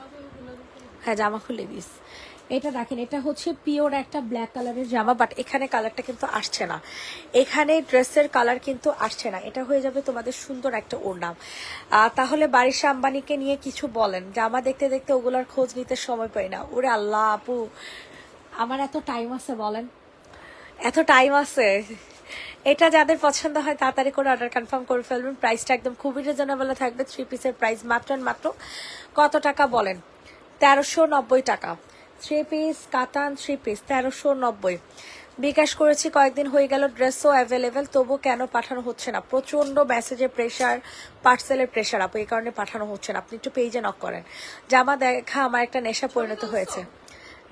হ্যাঁ জামা খুলে দিস। এটা দেখেন, এটা হচ্ছে পিওর একটা ব্ল্যাক কালারের জামা, বাট এখানে কালারটা কিন্তু আসছে না, এখানে ড্রেসের কালার কিন্তু আসছে না। এটা হয়ে যাবে তোমাদের সুন্দর একটা ওড়না। তাহলে বারিশা আম্বানিকে নিয়ে কিছু বলেন। জামা দেখতে দেখতে ওগুলোর খোঁজ নিতে সময় পাই না। ওরে আল্লাহ আপু, আমার এত টাইম আছে বলেন? এত টাইম আছে? এটা যাদের পছন্দ হয় তাড়াতাড়ি করে অর্ডার কনফার্ম করে ফেলবেন। প্রাইসটা একদম খুবই রিজনেবল থাকবে। থ্রি পিসের প্রাইস মাত্র মাত্র কত টাকা বলেন? 1390 টাকা। থ্রি পিস কাতান থ্রি পিস 1390। বিকাশ করেছি কয়েকদিন হয়ে গেল, ড্রেসও অ্যাভেলেবেল, তবু কেন পাঠানো হচ্ছে না? প্রচন্ড মেসেজের প্রেশার, পার্সেলের প্রেশার আপু, এই কারণে পাঠানো হচ্ছে না। আপনি একটু পেজে নক করেন। জামা দেখা আমার একটা নেশা পরিণত হয়েছে।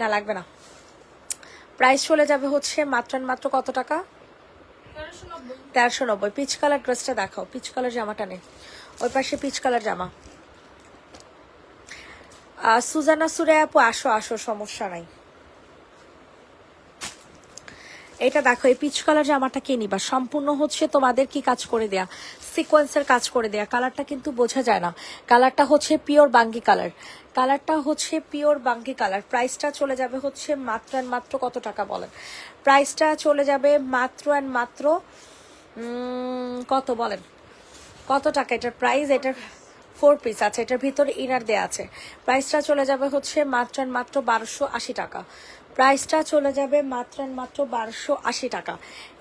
না লাগবে না। প্রাইস চলে যাবে হচ্ছে মাত্র মাত্র কত টাকা? 1390। পিচ কালার ড্রেসটা দেখাও, পিচ কালার জামাটা নেই, ওই পাশে পিচ কালার জামা। সুজানা সুরে আপু আসো আসো, সমস্যা নাই। এটা দেখো, এই পিচ কালার জামাটা কে নিবা? সম্পূর্ণ হচ্ছে তোমাদের কি কাজ করে দেয়া, সিকোয়েন্সের কাজ করে দেয়া। কালারটা কিন্তু বোঝা যায় না, কালারটা হচ্ছে পিওর বাঙ্গি কালার, কালারটা হচ্ছে পিওর বাঙ্গি কালার। প্রাইসটা চলে যাবে হচ্ছে মাত্র মাত্র কত টাকা বলেন? প্রাইসটা চলে যাবে মাত্র মাত্র কত বলেন? কত টাকা এটার প্রাইস? এটার 4 পিস আছে, এটার ভিতরে ইনার দেয়া আছে। প্রাইসটা চলে যাবে হচ্ছে মাত্র মাত্র 1280 টাকা। প্রাইসটা চলে যাবে মাত্র মাত্র 1280 টাকা।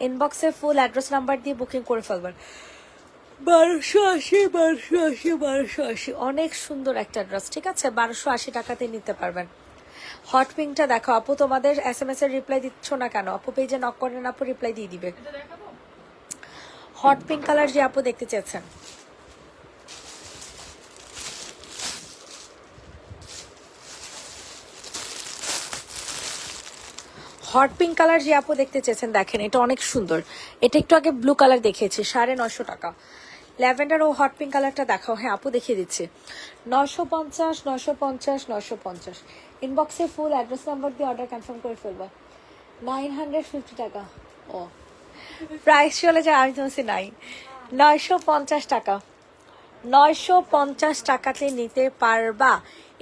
ইনবক্সে ফুল অ্যাড্রেস নাম্বার দিয়ে বুকিং করে ফেলবেন। 1280, 1280, 1280, অনেক সুন্দর একটা ড্রেস, ঠিক আছে? 1280 টাকাতে নিতে পারবেন। হট পিঙ্কটা দেখো আপু, তোমাদের SMS এর রিপ্লাই দিচ্ছ না কেন? আপু পেজে নক করেন, আপু রিপ্লাই দিয়ে দিবে। হট পিঙ্ক কালার যে আপু দেখতে চেয়েছেন, হট পিঙ্ক কালার যে আপু দেখতে চেয়েছেন, দেখেন এটা অনেক সুন্দর। এটা একটু আগে ব্লু কালার দেখিয়েছি, 950 টাকা। ল্যাভেন্ডার ও হট পিঙ্ক কালারটা দেখাও। হ্যাঁ আপু দেখিয়ে দিচ্ছি, 950, 950, 950। ইনবক্সে ফুল অ্যাড্রেস নাম্বার দিয়ে অর্ডার কনফার্ম করে ফেলবা। 950 টাকা। ও প্রাইস চলে যায়, আমি তোমার নাই। 950 টাকা, 950 টাকাতে নিতে পারবা।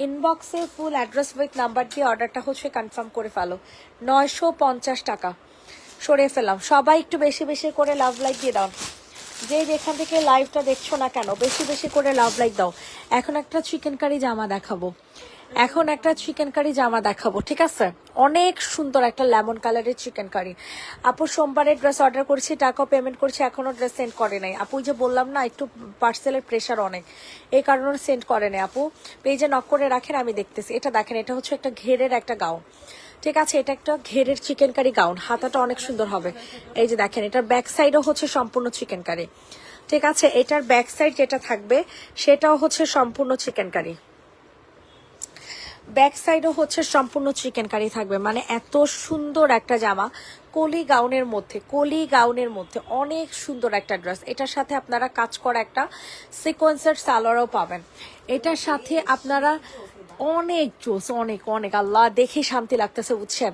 ইনবক্সে ফুল অ্যাড্রেস উইথ নাম্বার দিয়ে অর্ডারটা হচ্ছে কনফার্ম করে ফেলো। 950 টাকা সরিয়ে ফেললাম। সবাই একটু বেশি বেশি করে লাভ লাইক দিয়ে দাও, যে যেখান থেকে লাইভটা দেখছো না কেন বেশি বেশি করে লাভ লাইক দাও। এখন একটা চিকেন কারি জামা দেখাবো, এখন একটা চিকেন কারি জামা দেখাবো, ঠিক আছে? অনেক সুন্দর একটা লেমন কালারের চিকেন কারি। আপু সোমবারের ড্রেস অর্ডার করেছি, টাকাও পেমেন্ট করেছি, এখনো ড্রেস সেন্ড করে নাই। আপু যে বললাম না একটু পার্সেলের প্রেশার অনেক, এই কারণে সেন্ড করে নাই। আপু পেজে নক করে রাখেন, আমি দেখতেছি। এটা দেখেন, এটা হচ্ছে একটা ঘেরের একটা গাউন, ঠিক আছে? এটা একটা ঘেরের চিকেন কারি গাউন, হাতাটা অনেক সুন্দর হবে। এই যে দেখেন, এটার ব্যাক সাইডও হচ্ছে সম্পূর্ণ চিকেন কারি, ঠিক আছে? এটার ব্যাক সাইড যেটা থাকবে সেটাও হচ্ছে সম্পূর্ণ চিকেন কারি, ব্যাক সাইডও হচ্ছে সম্পূর্ণ চিকেন কারি থাকবে। মানে এত সুন্দর একটা জামা, কলি গাউনের মধ্যে, কলি গাউনের মধ্যে অনেক সুন্দর একটা ড্রেস। এটার সাথে আপনারা কাজ করা একটা সিকোয়েন্সের সালোয়ারও পাবেন। এটার সাথে আপনারা অনেক জোস, অনেক অনেক, আল্লাহ দেখেই শান্তি লাগতেছে, বুঝছেন?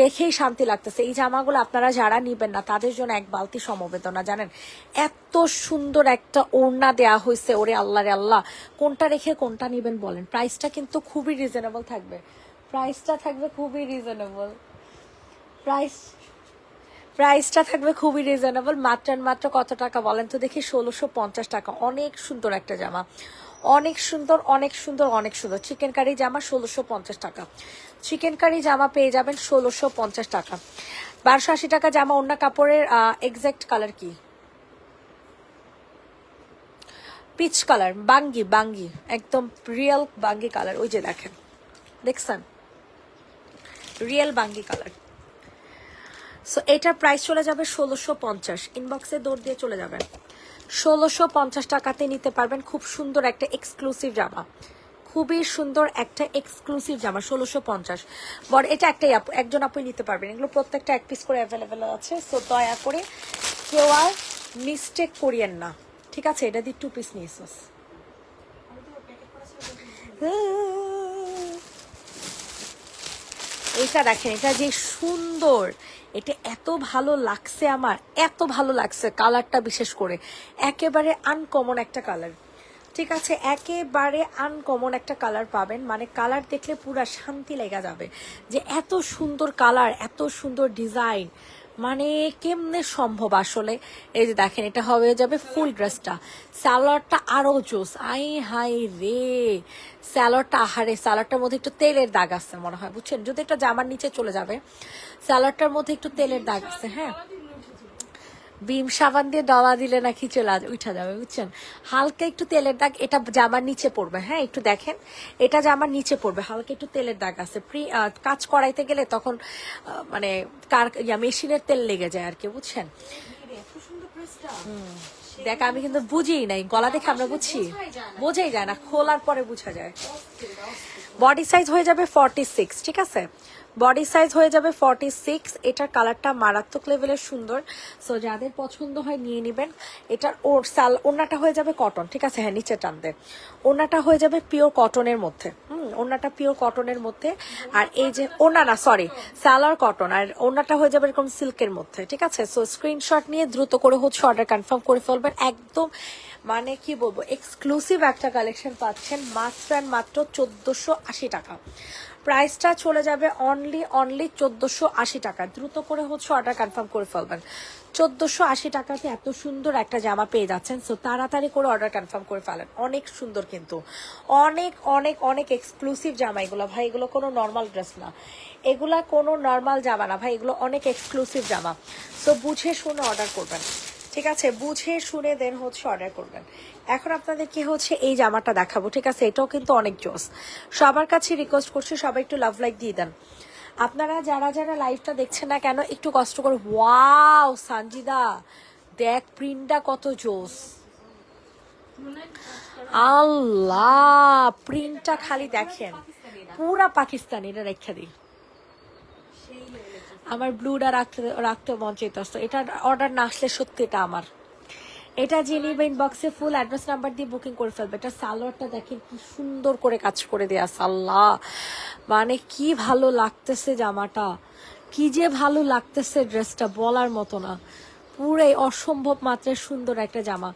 দেখেই শান্তি লাগতেছে। এই জামাগুলো আপনারা যারা নিবেন না তাদের জন্য এক বালতি সমবেদনা, জানেন? এত সুন্দর একটা ওড়না দেয়া হয়েছে, ওরে আল্লাহ রে আল্লাহ, কোনটা রেখে কোনটা নিবেন বলেন? প্রাইসটা কিন্তু খুবই রিজনেবল থাকবে, প্রাইসটা থাকবে খুবই রিজনেবল, প্রাইসটা থাকবে খুবই রিজনেবল। মাত্র কত টাকা বলেন তো দেখি? 1650 টাকা। অনেক সুন্দর একটা জামা, অনেক সুন্দর, অনেক সুন্দর, অনেক সুন্দর চিকেন কারি জামা, 1650 টাকা। চিকেন কারি জামা পেয়ে যাবেন 1650 টাকা। 1280 টাকা জামা। অন্য কাপড়ের এক্সাক্ট কালার কি? পিচ কালার, বাঙ্গি, বাঙ্গি, একদম রিয়েল বাঙ্গি কালার। ওই যে দেখেন, দেখছেন? রিয়েল বাঙ্গি কালার। সো এটার প্রাইস চলে যাবে 1650। ইনবক্সে দৌড় দিয়ে চলে যাবেন। 1650 টাকাতে নিতে পারবেন খুব সুন্দর একটা এক্সক্লুসিভ জামা, খুবই সুন্দর একটা এক্সক্লুসিভ জামা, 1650। বড় এটা একটাই আপু, একজন আপুই নিতে পারবেন। এগুলো প্রত্যেকটা এক পিস করে অ্যাভেলেবেল আছে। সো দয়া করে কেউ আর মিস্টেক করিয়েন না, ঠিক আছে? এটা দিয়ে 2 পিস নিয়েছিস। এটা দেখেন, এটা যে সুন্দর, এটা এত ভালো লাগছে আমার, এত ভালো লাগছে কালারটা, বিশেষ করে একেবারে আনকমন একটা কালার, ঠিক আছে? একেবারে আনকমন একটা কালার পাবেন। মানে কালার দেখলে পুরা শান্তি লেগে যাবে যে এত সুন্দর কালার, এত সুন্দর ডিজাইন, মানে কেমনে সম্ভব আসলে। এই যে দেখেন, এটা হয়ে যাবে ফুল ড্রেসটা। স্যালোয়ারটা আরো জোস, আই হাই রে, স্যালোয়ারটা আহারে, স্যালোয়ারটার মধ্যে একটু তেলের দাগ আছে মনে হয়, বুঝছেন? যদি একটা জামার নিচে চলে যাবে, স্যালোয়ারটার মধ্যে একটু তেলের দাগ আছে। হ্যাঁ, বিম সাবান দিয়ে ডলা দিলে নাকি চলে উঠা যাবে, বুঝছেন? হালকা একটু তেলের দাগ, এটা জামার নিচে পড়বে। হ্যাঁ, একটু দেখেন, এটা জামার নিচে পড়বে, হালকা একটু তেলের দাগ আছে। কাজ করাইতে গেলে তখন মানে মেশিনের তেল লেগে যায় আর কি, বুঝছেন? দেখ, আমি কিন্তু বুঝি নাই, গলা দেখে আমরা বুঝছি, বোঝাই যায় না, খোলার পরে বোঝা যায়। বডি সাইজ হয়ে যাবে 46, ঠিক আছে? বডি সাইজ হয়ে যাবে 46। এটার কালারটা মারাত্মক লেভেলের সুন্দর। সো যাদের পছন্দ হয় নিয়ে নেবেন। এটার ওড়নাটা হয়ে যাবে কটন, ঠিক আছে? হ্যাঁ, নিচে টানতে ওড়নাটা হয়ে যাবে পিওর কটনের মধ্যে। ওড়নাটা পিওর কটনের মধ্যে। আর এই যে ওড়না না, সরি, সালোয়ার কটন, আর ওড়নাটা হয়ে যাবে এরকম সিল্কের মধ্যে, ঠিক আছে? সো স্ক্রিনশট নিয়ে দ্রুত করে হচ্ছে অর্ডার কনফার্ম করে ফেলবেন। একদম মানে কি বলবো, এক্সক্লুসিভ একটা কালেকশন পাচ্ছেন মাত্র অ্যান্ড মাত্র 1480 টাকা। প্রাইসটা চলে যাবে অনলি 1480 টাকা। দ্রুত করে হচ্ছে অর্ডার কনফার্ম করে ফেলবেন। 1480 টাকাতে এত সুন্দর একটা জামা পেয়ে যাচ্ছেন। সো তাড়াতাড়ি করে অর্ডার কনফার্ম করে ফেলেন। অনেক সুন্দর, কিন্তু অনেক অনেক অনেক এক্সক্লুসিভ জামা এগুলো ভাই। এগুলো কোনো নর্মাল ড্রেস না, এগুলা কোনো নর্মাল জামা না ভাই, এগুলো অনেক এক্সক্লুসিভ জামা। সো বুঝে শুনে অর্ডার করবেন, ঠিক আছে, বুঝে শুনে দেন হচ্ছে অর্ডার করবেন। এখন আপনাদেরকে হচ্ছে এই জামাটা দেখাবো, ঠিক আছে, এটাও কিন্তু অনেক জোস। সবার কাছে রিকোয়েস্ট করছি সবাই একটু লাভ লাইক দিয়ে দেন। আপনারা যারা যারা লাইভটা দেখছেন না কেন একটু কষ্ট করে, ওয়াও সানজিদা দেখ প্রিন্টটা কত জোস, আল্লাহ প্রিন্টটা খালি দেখেন, পুরা পাকিস্তানি। এটা রেখা দিই, আমার ব্লুটা রাখতে রাখতে মন চাইতেছে। এটা অর্ডার না আসলে সত্যি এটা আমার। এটা যে নিবে ইনবক্সে ফুল অ্যাড্রেস নাম্বার দিয়ে বুকিং করে ফেলবে। এটা সালোয়ারটা দেখেন কি সুন্দর করে কাজ করে দেয়া, আল্লাহ মানে কি ভালো লাগতেছে জামাটা, কি যে ভালো লাগতেছে ড্রেসটা বলার মতো না, পুরাই অসম্ভব মাত্রায় সুন্দর একটা জামা।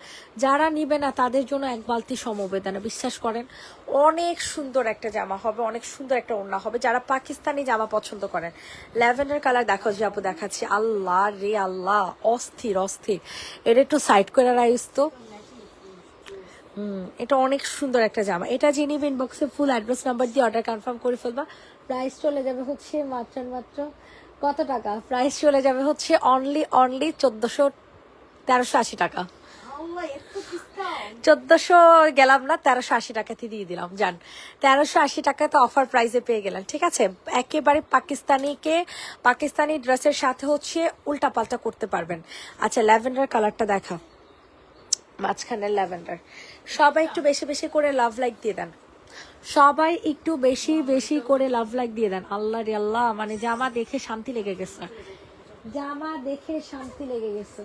যারা নিবে না তাদের জন্য এক বালতি সমবেদনা, বিশ্বাস করেন অনেক সুন্দর একটা জামা হবে, অনেক সুন্দর একটা ওড়না হবে। যারা পাকিস্তানি জামা পছন্দ করেন, ল্যাভেন্ডার কালার দেখো যে আপু দেখাচ্ছি, আল্লাহ রে আল্লাহ অস্থির অস্থির। এটা একটু সাইড করে রাইস তো। এটা অনেক সুন্দর একটা জামা। এটা যে নিবে ইনবক্সে ফুল অ্যাড্রেস নাম্বার দিয়ে অর্ডার কনফার্ম করে ফেলবা। প্রাইস চলে যাবে হচ্ছে মাত্র কত টাকা, প্রাইস চলে যাবে হচ্ছে অনলি 1380 টাকা। 1400 গেলাম না, 1380 টাকাতে দিয়ে দিলাম জান। 1380 টাকায় তো অফার প্রাইসে পেয়ে গেলেন, ঠিক আছে। একেবারে পাকিস্তানি ড্রেসের সাথে হচ্ছে উল্টা পাল্টা করতে পারবেন। আচ্ছা ল্যাভেন্ডার কালারটা দেখা, মাঝখানের ল্যাভেন্ডার। সবাই একটু বেশি বেশি করে লাভ লাইক দিয়ে দেন, সবাই একটু বেশি বেশি করে লাভ লাইক দিয়ে দেন। আল্লাহ রে আল্লাহ, মানে জামা দেখে শান্তি লেগে গেছে, জামা দেখে শান্তি লেগে গেছে।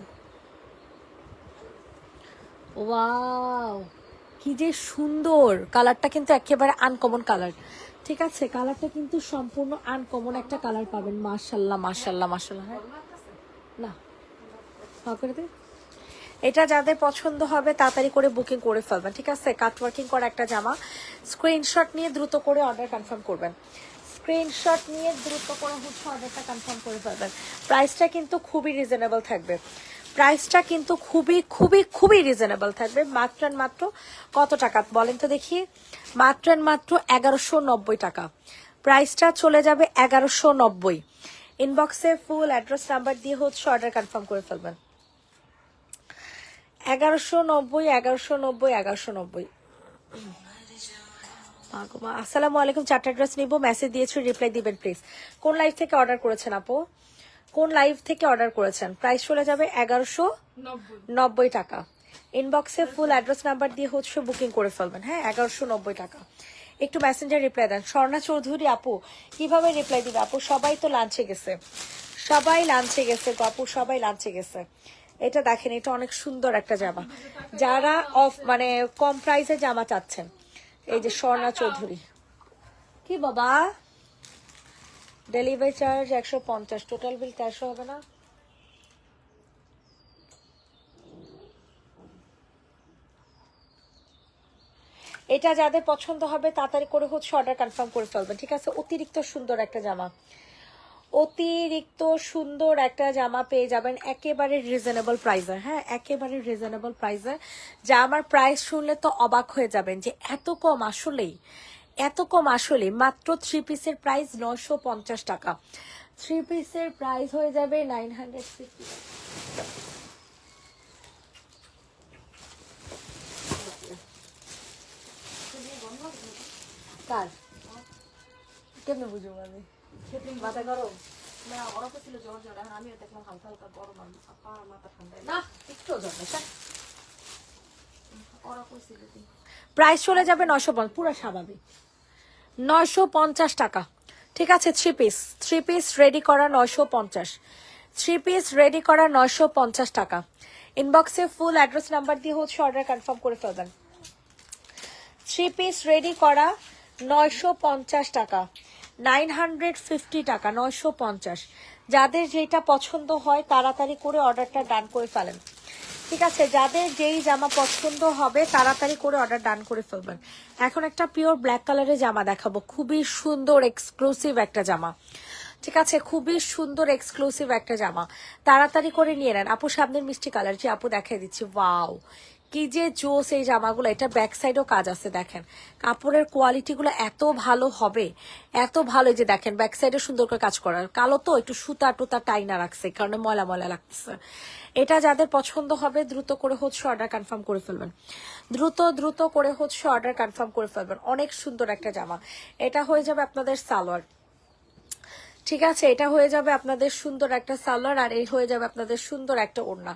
ওয়াও কি যে সুন্দর, কালারটা কিন্তু একেবারে আনকমন কালার, ঠিক আছে। কালারটা কিন্তু সম্পূর্ণ আনকমন একটা কালার পাবেন। মাশাল্লাহ মাশাল্লাহ মাশাল্লাহ। হ্যাঁ না করে দে। এটা যাদের পছন্দ হবে তাড়াতাড়ি করে বুকিং করে ফেলবেন, ঠিক আছে। কাটওয়ার্কিং করা একটা জামা, স্ক্রিনশট নিয়ে দ্রুত করে অর্ডার কনফার্ম করবেন, স্ক্রিনশট নিয়ে দ্রুত করে হচ্ছে অর্ডারটা কনফার্ম করে ফেলবেন। প্রাইসটা কিন্তু খুবই রিজনেবল থাকবে, প্রাইসটা কিন্তু খুবই খুবই খুবই রিজনেবল থাকবে। মাত্র কত টাকা বলেন তো দেখি, মাত্র 1190 টাকা। প্রাইসটা চলে যাবে 1190। ইনবক্সে ফুল অ্যাড্রেস নাম্বার দিয়ে হচ্ছে অর্ডার কনফার্ম করে ফেলবেন। 1190। আসসালামু আলাইকুম, চারটা ড্রেস নিব, মেসেজ দিয়েছি রিপ্লাই দিবেন প্লিজ। কোন লাইভ থেকে অর্ডার করেছেন আপু, কোন লাইভ থেকে অর্ডার করেছেন? প্রাইস চলে যাবে 1190 টাকা। ইনবক্সে ফুল অ্যাড্রেস নাম্বার দিয়ে হচ্ছে বুকিং করে ফেলবেন। হ্যাঁ 1190 টাকা। একটু মেসেঞ্জার রিপ্লাই দেন। স্বর্ণা চৌধুরী আপু কিভাবে রিপ্লাই দিবে আপু? সবাই তো লাঞ্চে গেছে, সবাই লাঞ্চে গেছে আপু, সবাই লাঞ্চে গেছে। এটা দেখেন, এটা অনেক সুন্দর একটা জামা, যারা মানে কম প্রাইসে জামা চাচ্ছেন। এই যে স্বর্ণা চৌধুরী, কি বাবা ডেলিভারি চার্জ 150, টোটাল বিল 400 হবে না? এটা যাদের পছন্দ হবে তাড়াতাড়ি করে হচ্ছে অর্ডার কনফার্ম করে ফেলবেন, ঠিক আছে। অতিরিক্ত সুন্দর একটা জামা, অতিরিক্ত সুন্দর একটা জামা পেয়ে যাবেন একেবারে রিজনেবল প্রাইসে। হ্যাঁ একেবারে রিজনেবল প্রাইসে। জামার প্রাইস শুনলে তো অবাক হয়ে যাবেন যে এত কম, আসলেই এত কম আসলে। মাত্র 3 পিসের প্রাইস 950 টাকা, 3 পিসের প্রাইস হয়ে যাবে 950। কার কেমনে বুঝবো আমি, মাথা গরম না? ওরা তো ছিল জ্বর জ্বর, এখন আমিও দেখলাম হালকা হালকা গরম, মাথা ঠান্ডা না, একটু জ্বর না। প্রাইস চলে যাবে 950, পুরো স্বাভাবিক 950 টাকা, ঠিক আছে। 3 পিস রেডি করা 950, 3 পিস রেডি করা 950 টাকা। ইনবক্সে ফুল অ্যাড্রেস নাম্বার দিয়ে হচ্ছে অর্ডার কনফার্ম করে ফেলবেন। 3 পিস রেডি করা 950 টাকা, 950 টাকা, 950। যাদের যেটা পছন্দ হয় তাড়াতাড়ি করে অর্ডারটা ডান করে ফেলেন, ঠিক আছে। যাদের যেই জামা পছন্দ হবে তাড়াতাড়ি করে অর্ডার ডান করে ফেলবেন। এখন একটা পিওর ব্ল্যাক কালারের জামা দেখাবো, খুবই সুন্দর এক্সক্লুসিভ একটা জামা, ঠিক আছে। খুবই সুন্দর এক্সক্লুসিভ একটা জামা, তাড়াতাড়ি করে নিয়ে নেন আপু। সামনের মিষ্টি কালার যে আপু দেখাই দিচ্ছি, ওয়াও কি যে জোস এই জামাগুলো, এটা ব্যাক সাইডও কাজ আছে দেখেন, কাপড়ের কোয়ালিটিগুলো এত ভালো হবে, এত ভালো। যে দেখেন ব্যাক সাইডে সুন্দর করে কাজ করার, কালো তো একটু সুতা টুতা টাইনা রাখছে কারণে ময়লা ময়লা লাগতেছে। এটা যাদের পছন্দ হবে দ্রুত করে হচ্ছে অর্ডার কনফার্ম করে ফেলবেন, দ্রুত করে হচ্ছে অর্ডার কনফার্ম করে ফেলবেন। অনেক সুন্দর একটা জামা, এটা হয়ে যাবে আপনাদের সালোয়ার, ঠিক আছে, এটা হয়ে যাবে আপনাদের সুন্দর একটা সালোয়ার, আর এই হয়ে যাবে আপনাদের সুন্দর একটা ওড়না।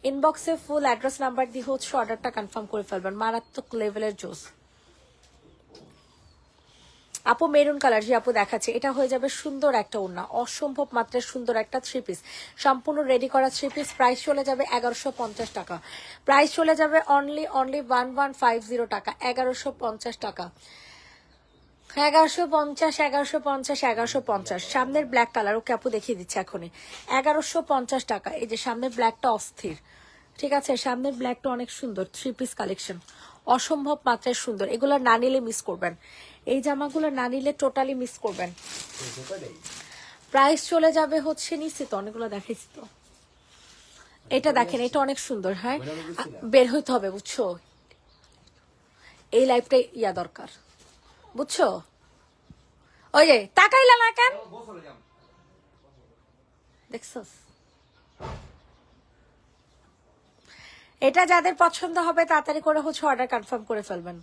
ইনবক্সে ফুল অ্যাড্রেস নাম্বার দিয়ে হচ্ছে অর্ডারটা কনফার্ম করে ফেলবেন। মারাত্মক লেভেলের জোস। আপু মেরুন কালার, যে আপু দেখাচ্ছে, এটা হয়ে যাবে সুন্দর একটা ওড়না, অসম্ভব মাত্রায় সুন্দর একটা 3 পিস, সম্পূর্ণ রেডি করা 3 পিস। প্রাইস চলে যাবে 1150 টাকা, প্রাইস চলে যাবে অনলি 1150 টাকা, 1150 টাকা, 1150। সামনের ব্ল্যাক কালার, ওকে আপু দেখিয়ে দিচ্ছে এখনই, 1150 টাকা। এই যে সামনের ব্ল্যাকটা অস্থির, ঠিক আছে, সামনের ব্ল্যাকটা অনেক সুন্দর, 3 পিস কালেকশন, অসম্ভব মাত্রায় সুন্দর। এগুলো না নিলে মিস করবেন, এই জামাগুলো না নিলে টোটালি মিস করবেন। প্রাইস চলে যাবে হচ্ছে, নিশ্চিত তো অনেকগুলো দেখাইছি তো। এটা দেখেন, এটা অনেক সুন্দর, হ্যাঁ বের হইতে হবে বুঝছো, এই লাইফটাই ইয়া দরকার বুঝছো। ওই যে তাকাইলা না কেন দেখছস। এটা যাদের পছন্দ হবে তাড়াতাড়ি করে হচ্ছে অর্ডার কনফার্ম করে ফেলবেন।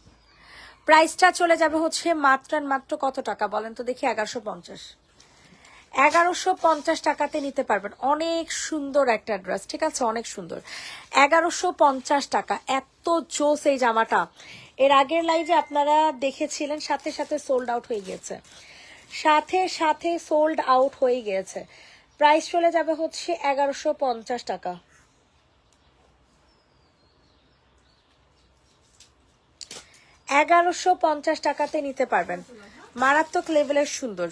প্রাইসটা চলে যাবে হচ্ছে মাত্র কত টাকা বলেন তো দেখি, 1150। 1150 টাকাতে নিতে পারবেন, অনেক সুন্দর একটা ড্রেস, ঠিক আছে, অনেক সুন্দর। 1150 টাকা, এত জোস এই জামাটা। এর আগের লাইভে আপনারা দেখেছিলেন, সাথে সাথে সোল্ড আউট হয়ে গিয়েছে, সাথে সাথে সোল্ড আউট হয়ে গিয়েছে। প্রাইস চলে যাবে হচ্ছে 1150 টাকা। 1150 টাকাতে নিতে পারবেন, মারাত্মক লেভেলের সুন্দর।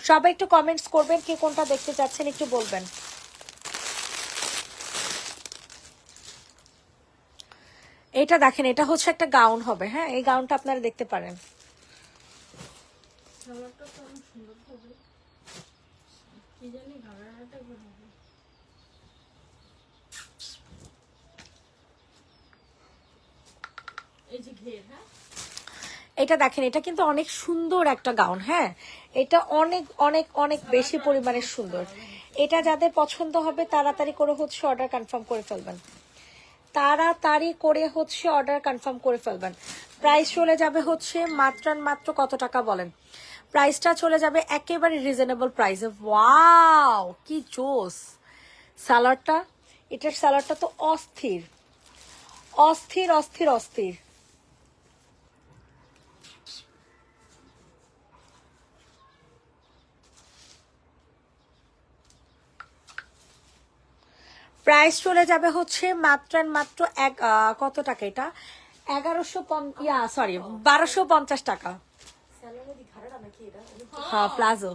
সবাই একটু কমেন্টস করবেন, কে কোনটা দেখতে চাচ্ছেন একটু বলবেন। এটা দেখেন, এটা হচ্ছে একটা গাউন হবে, হ্যাঁ এই গাউনটা আপনারা দেখতে পারেন। এটা দেখেন, এটা কিন্তু অনেক সুন্দর একটা গাউন, হ্যাঁ এটা অনেক অনেক অনেক বেশি পরিমাণে সুন্দর। এটা যাদের পছন্দ হবে তাড়াতাড়ি করে হচ্ছে অর্ডার কনফার্ম করে ফেলবেন, তাড়াতাড়ি করে হচ্ছে অর্ডার কনফার্ম করে ফেলবেন। প্রাইস চলে যাবে হচ্ছে মাত্র কত টাকা বলেন, প্রাইসটা চলে যাবে একেবারে রিজনেবল প্রাইসে। ওয়াও কি জোস সালোয়ারটা, এটার সালোয়ারটা তো অস্থির অস্থির অস্থির অস্থির। প্রাইস চলে যাবে হচ্ছে মাত্র কত টাকা এটা, 1250 টাকা, হ্যাঁ প্লাজো,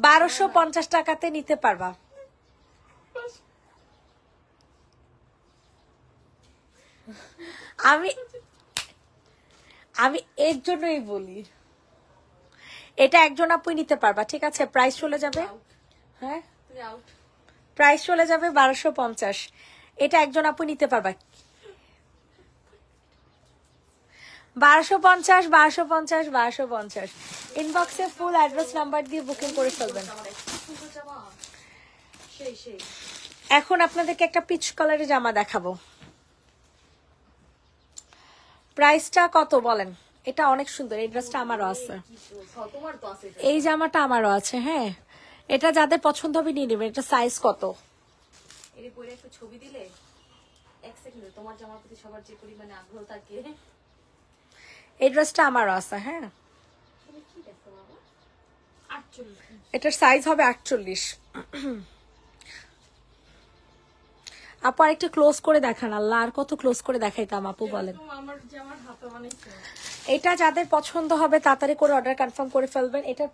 1250 টাকাতে নিতে পারবা। আমি আমি এর জন্যই বলি, এটা একজন আপুই নিতে পারবা, ঠিক আছে। প্রাইস চলে যাবে, হ্যাঁ প্রাইস চলে যাবে 1250, এটা একজন আপু নিতে পারবা। 1250 ইনবক্সে ফুল অ্যাড্রেস নাম্বার দিয়ে বুকিং করে ফেলবেন। এখন আপনাদেরকে একটা পিচ কালারের জামা দেখাবো, প্রাইসটা কত বলেন। এটা অনেক সুন্দর, এই ড্রেসটা আমারও আছে, এই জামাটা আমারও আছে, হ্যাঁ এটা যাদের পছন্দ হবে নিয়ে নেবেন। এটা সাইজ কত, ছবি দিলে তোমার জামার প্রতি সবার যে পরিমাণে আগ্রহ থাকে। এই ড্রেসটা আমারও আছে, হ্যাঁ এটার সাইজ হবে 48। আপু আর একটু ক্লোজ করে দেখান, আল্লাহ আর কত ক্লোজ করে দেখাইতাম আপু বলেন। এটা যাদের পছন্দ হবে তাড়াতাড়ি করে অর্ডার কনফার্ম করে ফেলবেন। এটার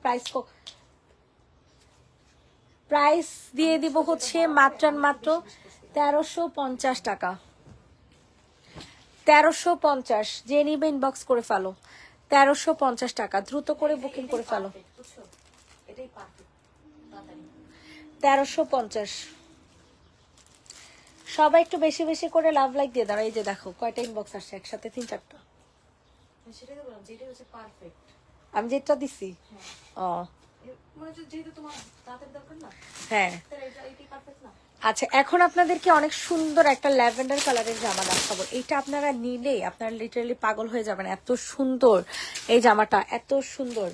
প্রাইস দিয়ে দিব হচ্ছে মাত্র 1350 টাকা, 1350, যে নিবে ইনবক্স করে ফেলো, 1350 টাকা, দ্রুত করে বুকিং করে ফেলো। 1350 সবাই একটু বেশি বেশি করে লাভ লাইক দিয়ে দাও। এই যে দেখো কয়টা ইনবক্স আসছে একসাথে, 3-4টা। সেটাই তো বললাম, যেটা হচ্ছে পারফেক্ট। আমি যেটা দিছি ও মানে যেহেতু তোমার তাদের দরকার না, হ্যাঁ তাহলে এটাই পারফেক্ট না? আচ্ছা, এখন আপনাদেরকে অনেক সুন্দর একটা ল্যাভেন্ডার কালারের জামা দেখাবো। এটা আপনারা নিলে আপনারা লিটারালি পাগল হয়ে যাবেন, এত সুন্দর এই জামাটা, এত সুন্দর,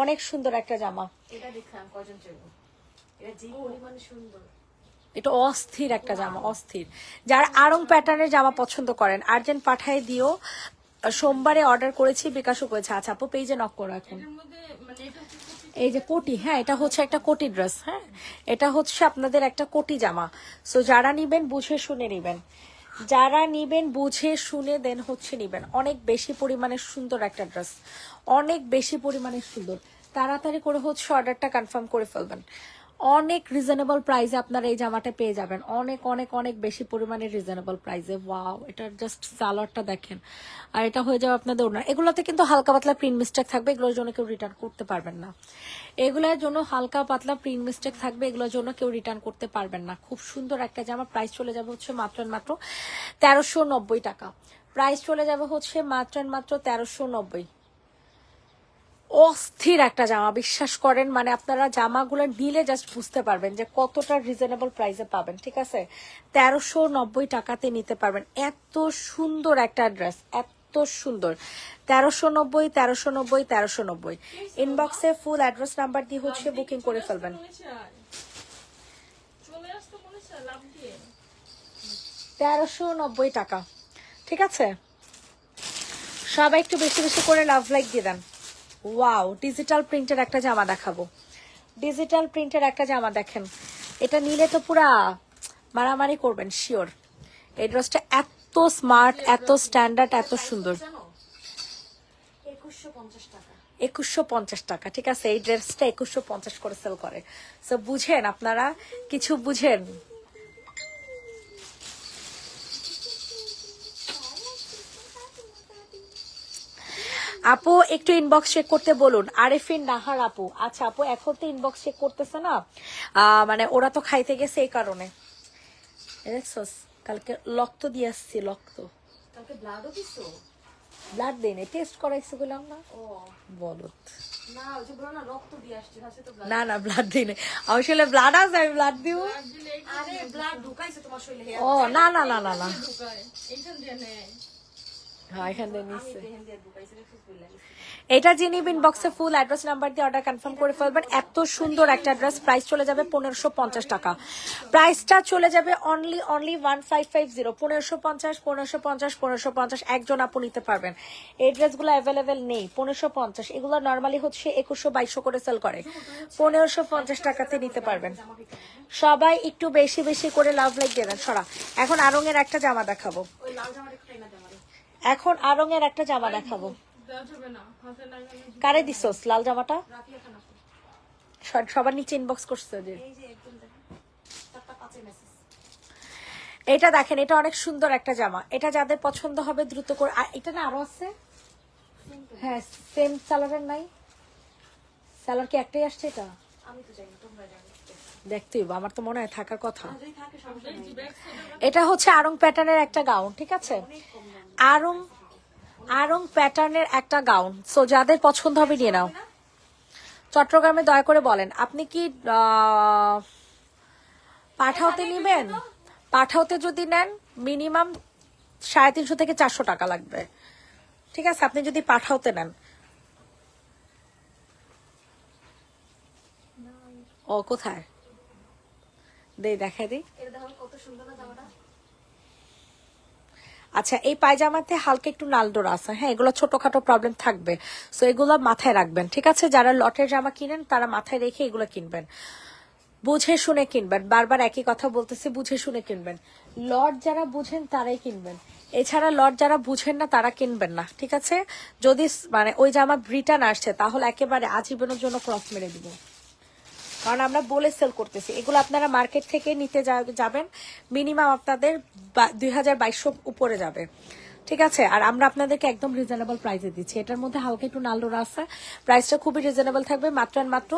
অনেক সুন্দর একটা জামা। এটা দেখলাম কয়জন চাইবো, এটা যে পরিমাণে সুন্দর। এটা অস্থির একটা জামা, অস্থির। যারা আড়ং প্যাটার্নের জামা পছন্দ করেন আর্জেন্ট পাঠায় দিও। সোমবারে অর্ডার করেছি, বিকাশও করেছে। আচ্ছা আপু পেজে নক করো এখন। এই যে কোটি, হ্যাঁ এটা হচ্ছে একটা কোটি ড্রেস, হ্যাঁ এটা হচ্ছে আপনাদের একটা কোটি জামা। সো যারা নিবেন বুঝে শুনে নিবেন, যারা নিবেন বুঝে শুনে দেন হচ্ছে নিবেন। অনেক বেশি পরিমাণে সুন্দর একটা ড্রেস, অনেক বেশি পরিমাণে সুন্দর। তাড়াতাড়ি করে হচ্ছে অর্ডারটা কনফার্ম করে ফেলবেন। অনেক রিজনেবল প্রাইসে আপনারা এই জামাটা পেয়ে যাবেন, অনেক অনেক অনেক বেশি পরিমাণে রিজনেবল প্রাইসে। ওয়াও, এটার জাস্ট সালোয়ারটা দেখেন, আর এটা হয়ে যাবে আপনাদের ওড়না। এগুলোতে কিন্তু হালকা পাতলা প্রিন্ট মিস্টেক থাকবে, এগুলোর জন্য কেউ রিটার্ন করতে পারবেন না। এগুলোর জন্য হালকা পাতলা প্রিন্ট মিস্টেক থাকবে, এগুলোর জন্য কেউ রিটার্ন করতে পারবেন না। খুব সুন্দর একটা জামা, প্রাইস চলে যাবে হচ্ছে মাত্র 1390 টাকা। প্রাইস চলে যাবে হচ্ছে মাত্র 1390। অস্থির একটা জামা, বিশ্বাস করেন, মানে আপনারা জামাগুলো নিলে জাস্ট বুঝতে পারবেন যে কতটা রিজনেবল প্রাইসে পাবেন। ঠিক আছে, 1390 টাকাতে নিতে পারবেন। এত সুন্দর একটা ড্রেস, এত সুন্দর। 1390 ইনবক্সে ফুল অ্যাড্রেস নাম্বার দিয়ে হচ্ছে বুকিং করে ফেলবেন। 1390 টাকা, ঠিক আছে। সবাই একটু বেশি বেশি করে লাভ লাইক দিয়ে দেন। ওয়াও, ডিজিটাল প্রিন্টের একটা জামা দেখাবো। ডিজিটাল প্রিন্টের একটা জামা দেখেন, এটা নিলে তো পুরা মারামারি করবেন শিওর। এই ড্রেসটা এত স্মার্ট, এত স্ট্যান্ডার্ড, এত সুন্দর। 2150 টাকা, ঠিক আছে। এই ড্রেসটা 2150 করে সেল করে। সো বুঝেন, আপনারা কিছু বুঝেন। আপু একটু ইনবক্স চেক করতে বলুন। আরেফিন নাহার আপু, আচ্ছা আপু এখন তো ইনবক্স চেক করতেছে না, মানে ওরা তো খাইতে গেছে এই কারণে। দেখছস কালকে রক্ত দিয়ে আসছি, রক্ত। কালকে ব্লাডও দিছো? ব্লাড দেই না, টেস্ট করাইছি বললাম না। ও বলত না, ওই যে বলো না রক্ত দিয়ে আসছে, হাসে তো ব্লাড। না না, ব্লাড দিই না। আমি আসলে ব্লাড আছে, আমি ব্লাড দিব। আরে ব্লাড ঢুকাইছে তোমার শরীরে? ও না না না না না, ঢুকায় এইখান দিয়ে নেয়। হ্যাঁ এখান থেকে নিচ্ছে। দেখেন দিয়ে ঢুকাইছে, দেখছিস বলে লাগছে। এটা যিনি ইনবক্সে ফুল অ্যাড্রেস নাম্বার দিয়ে অর্ডার কনফার্ম করে ফেলবেন। এত সুন্দর একটা ড্রেস, প্রাইস চলে যাবে 1550 টাকা। প্রাইসটা চলে যাবে অনলি 1550, 1550 একজন আপু নিতে পারবেন। এই ড্রেসগুলো অ্যাভেলেবেল নেই, 1550। এগুলো নর্মালি হচ্ছে 2100-2200 করে সেল করে, 1550 টাকাতে নিতে পারবেন। সবাই একটু বেশি বেশি করে লাভ লাইক দেবেন। সরা, এখন আরঙের একটা জামা দেখাবো। ওই লাল জামাটা একটু টাইনা দে আমারে। এখন আরঙের একটা জামা দেখাবো। কারে দিছস লাল জামাটা? রাফিয়া খান আপু। সবার নিচে ইনবক্স করছে যে এই যে একদম দেখেন, 4টা 5 মেসেজ। এটা দেখেন, এটা অনেক সুন্দর একটা জামা। এটা যাদের পছন্দ হবে দ্রুত করে। এটা না আরো আছে, হ্যাঁ সেম সালোয়ারের নাই? সালোয়ার কি একটাই আসছে? এটা আমি তো জানি, তোমরা জানো। দেখতেই হবে, আমার তো মনে হয় থাকার কথা। যদি থাকে সমস্যা নেই। এটা হচ্ছে আরং প্যাটার্নের একটা গাউন, ঠিক আছে। আরং আরং প্যাটার্নের একটা গাউন। সো যাদের পছন্দ হবে নিয়ে নাও। চট্টগ্রামে দয়া করে বলেন আপনি কি পাঠাওতে নিবেন? পাঠাওতে যদি নেন মিনিমাম 350 থেকে 400 টাকা লাগবে, ঠিক আছে, আপনি যদি পাঠাওতে নেন। ও কোথায় দেখাই দিই। এটা দেখো কত সুন্দর না জামাটা। আচ্ছা, এই পায়জামাতে হালকা একটু নালডোরা আছে, হ্যাঁ এগুলো ছোটখাটো প্রবলেম থাকবে, সো এগুলো মাথায় রাখবেন, ঠিক আছে। যারা লটের জামা কিনেন তারা মাথায় রেখে এগুলো কিনবেন, বুঝে শুনে কিনবেন। বারবার একই কথা বলতেছি, বুঝে শুনে কিনবেন। লট যারা বুঝেন তারাই কিনবেন, এছাড়া লট যারা বুঝেন না তারা কিনবেন না, ঠিক আছে। যদি মানে ওই জামা রিটার্ন আসছে তাহলে একেবারে আজীবনের জন্য ক্রস মেরে দিব, কারণ আমরা বলে সেল করতেছি। এগুলো আপনারা মার্কেট থেকে নিতে যাবেন মিনিমাম আপনাদের 2200 উপরে যাবে, ঠিক আছে। আর আমরা আপনাদেরকে একদম রিজনেবল প্রাইসে দিচ্ছি। এটার মধ্যে হালকা একটু নালডোরা আছে, প্রাইসটা খুবই রিজনেবল থাকবে, মাত্র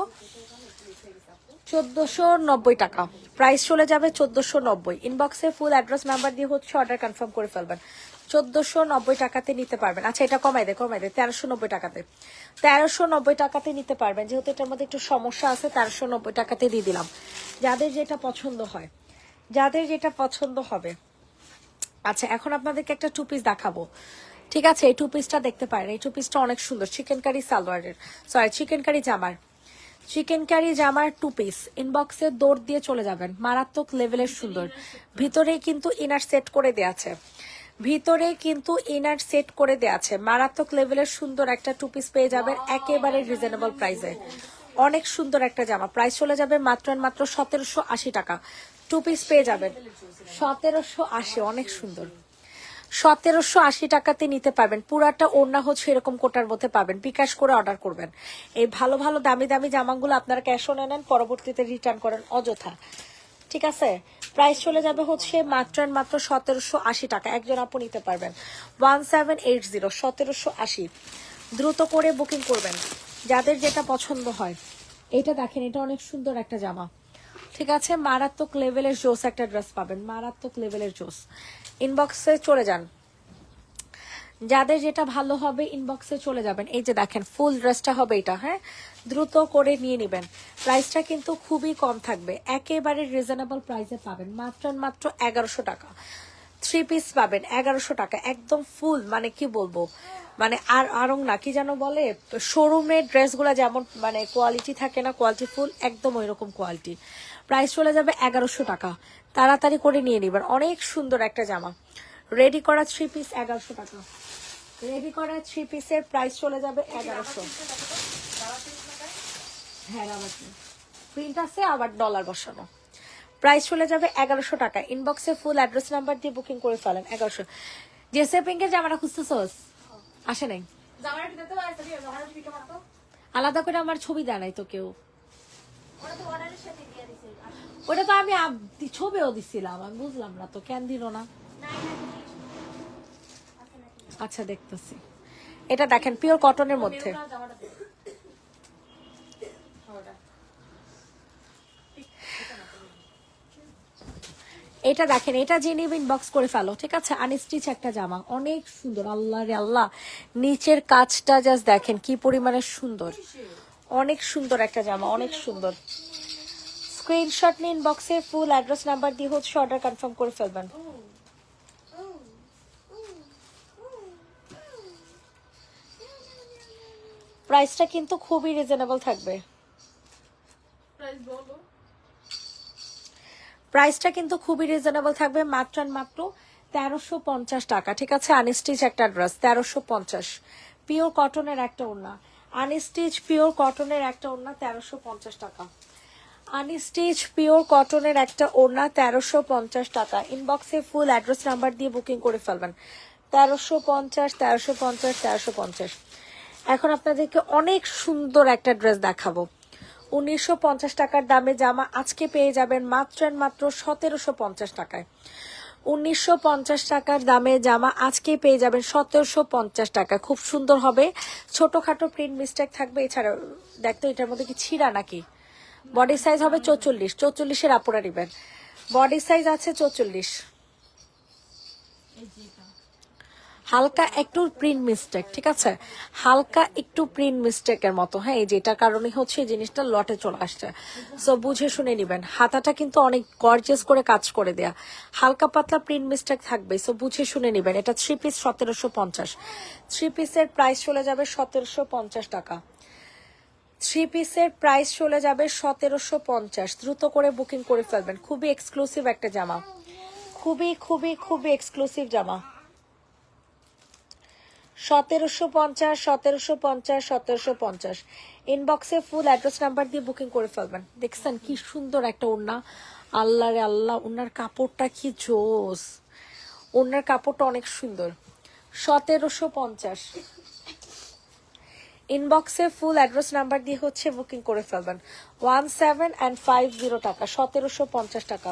1490 টাকা, প্রাইস চলে যাবে 1490। ইনবক্সে ফুল অ্যাড্রেস নাম্বার দিয়ে হচ্ছে অর্ডার কনফার্ম করে ফেলবেন। 1490 টাকাতে নিতে পারবেন। আচ্ছা এটা কমাই দে 1390 টাকাতে, 1390 টাকাতে নিতে পারবেন। যেহেতু এটার মধ্যে একটু সমস্যা আছে, 1390 টাকাতে দিয়ে দিলাম। যাদের যেটা পছন্দ হয়, যাদের যেটা পছন্দ হবে। আচ্ছা এখন আপনাদেরকে একটা টু পিস দেখাবো, ঠিক আছে? এই টু পিসটা দেখতে পারেন, এই টু পিসটা অনেক সুন্দর। চিকেন কারি সালোয়ারের, সরি চিকেন কারি জামার, চিকেন কারি জামার টু পিস। ইনবক্সে দৌড় দিয়ে চলে যাবেন, মারাত্মক লেভেলের সুন্দর। ভিতরে কিন্তু ইনার সেট করে দেয়া আছে, ভিতরে কিন্তু ইনার সেট করে দেয়া আছে। মারাত্মক লেভেলের সুন্দর একটা টু পিস পেয়ে যাবেন একেবারে রিজনেবল প্রাইসে। অনেক সুন্দর একটা জামা, প্রাইস চলে যাবে মাত্র মাত্র 1780 টাকা। টু পিস পেয়ে যাবেন 1780, অনেক সুন্দর। 1780 টাকাতে নিতে পারবেন। পুরাটা ওড়না হচ্ছে এরকম কোটার মধ্যে পাবেন। বিকাশ করে অর্ডার করবেন। এই ভালো ভালো দামি দামি জামাগুলো আপনারা ক্যাশ অনে নেন, পরবর্তীতে রিটার্ন করেন অযথা, ঠিক আছে? প্রাইস চলে যাবে হচ্ছে মাত্র মাত্র 1780 টাকা। একজন আপু নিতে পারবেন 1780, 1780। দ্রুত করে বুকিং করবেন যাদের যেটা পছন্দ হয়। এটা দেখেন, এটা অনেক সুন্দর একটা জামা, ঠিক আছে? মারাত্মক লেভেলের জোস একটা ড্রেস পাবেন, মারাত্মক লেভেলের জোস। ইনবক্সে চলে যান, যাদের যেটা ভালো হবে ইনবক্সে চলে যাবেন। এই যে দেখেন ফুল ড্রেসটা হবে এটা, হ্যাঁ দ্রুত করে নিয়ে নেবেন। প্রাইসটা কিন্তু খুবই কম থাকবে, একেবারে রিজনেবল প্রাইসে পাবেন মাত্র মাত্র 1100 টাকা। থ্রি পিস পাবেন 1100 টাকা, একদম ফুল, মানে কি বলবো, মানে আর আরং না কি যেন বলে, শোরুমের ড্রেসগুলো যেমন মানে কোয়ালিটি থাকে না, কোয়ালিটি ফুল, একদম ওই রকম কোয়ালিটি। প্রাইস চলে যাবে 1100 টাকা, তাড়াতাড়ি করে নিয়ে নেবেন। অনেক সুন্দর একটা জামা, রেডি করা থ্রি পিস 1100 টাকা। রেডি করা থ্রি পিসের প্রাইস চলে যাবে 1100। হ্যাঁ প্রিন্ট আছে, আবার ডলার বসানো। প্রাইস চলে যাবে 1100 টাকা। ইনবক্সে ফুল অ্যাড্রেস নাম্বার দিয়ে বুকিং করে ফেলেন 1100। জেসে পিঙ্কের জামাটা খুঁজতেছস, আসে নাই? আলাদা করে আমার ছবি দেয় নাই তো কেউ, ওটা তো আমি ছবিও দিছিলাম, আমি বুঝলাম না তো কেন দিল না। আচ্ছা দেখতেছি, এটা দেখেন পিওর কটনের মধ্যে। এটা দেখেন, এটা যে নিবে ইনবক্স করে ফেলো, ঠিক আছে? আনস্টিচ একটা জামা, অনেক সুন্দর। আল্লাহ রে আল্লাহ, নিচের কাজটা জাস্ট দেখেন কি পরিমাণে সুন্দর, অনেক সুন্দর একটা জামা, অনেক সুন্দর। স্ক্রিনশট নিয়ে ইনবক্সে ফুল অ্যাড্রেস নাম্বার দিয়ে হচ্ছে অর্ডার কনফার্ম করে ফেলবেন। প্রাইসটা কিন্তু খুবই রিজনেবল থাকবে, প্রাইসটা কিন্তু খুবই রিজনেবল থাকবে মাত্র মাত্র 1350 টাকা, ঠিক আছে? আনস্টিচ একটা ড্রেস 1350, পিওর কটনের একটা ওড়না, আনস্টিচ পিওর কটনের একটা ওড়না 1350 টাকা। আনস্টিচ পিওর কটনের একটা ওড়না 1350 টাকা। ইনবক্সে ফুল অ্যাড্রেস নাম্বার দিয়ে বুকিং করে ফেলবেন 1350, 1350, 1350। এখন আপনাদেরকে অনেক সুন্দর একটা ড্রেস দেখাবো। 1950 টাকার দামে জামা আজকে পেয়ে যাবেন মাত্র মাত্র 1750 টাকায়। 1950 টাকার দামে জামা আজকে পেয়ে যাবেন 1750 টাকা। খুব সুন্দর হবে, ছোটখাটো প্রিন্ট মিস্টেক থাকবে। এছাড়া দেখতো এটার মধ্যে কি ছিঁড়া নাকি। বডি সাইজ হবে 44, 44-এর আপুরা নেবেন। বডি সাইজ আছে 44। হালকা একটু প্রিন্ট মিস্টেক, ঠিক আছে? হালকা একটু প্রিন্ট মিস্টেকের মতো, হ্যাঁ এই যেটার কারণে হচ্ছে এই জিনিসটা লটে চলে আসছে। সো বুঝে শুনে নিবেন। হাতাটা কিন্তু অনেক গর্জিয়াস করে কাজ করে দেয়া, হালকা পাতলা প্রিন্ট মিস্টেক থাকবে, সো বুঝে শুনে নিবেন। এটা থ্রি পিস 1750, থ্রি পিসের প্রাইস চলে যাবে 1750 টাকা। থ্রি পিসের প্রাইস চলে যাবে 1750। দ্রুত করে বুকিং করে ফেলবেন। খুবই এক্সক্লুসিভ একটা জামা, খুবই খুবই খুবই এক্সক্লুসিভ জামা। 1750, 1750, 1750। ইনবক্সে ফুল অ্যাড্রেস নাম্বার দিয়ে বুকিং করে ফেলবেন। দেখছেন কি সুন্দর একটা ওড়না, আল্লাহ রে আল্লাহ, ওড়নার কাপড়টা কি জোস, ওড়নার কাপড়টা অনেক সুন্দর। 1750। ইনবক্সে ফুল অ্যাড্রেস নাম্বার দিয়ে হচ্ছে বুকিং করে ফেলবেন 1750 টাকা, 1750 টাকা,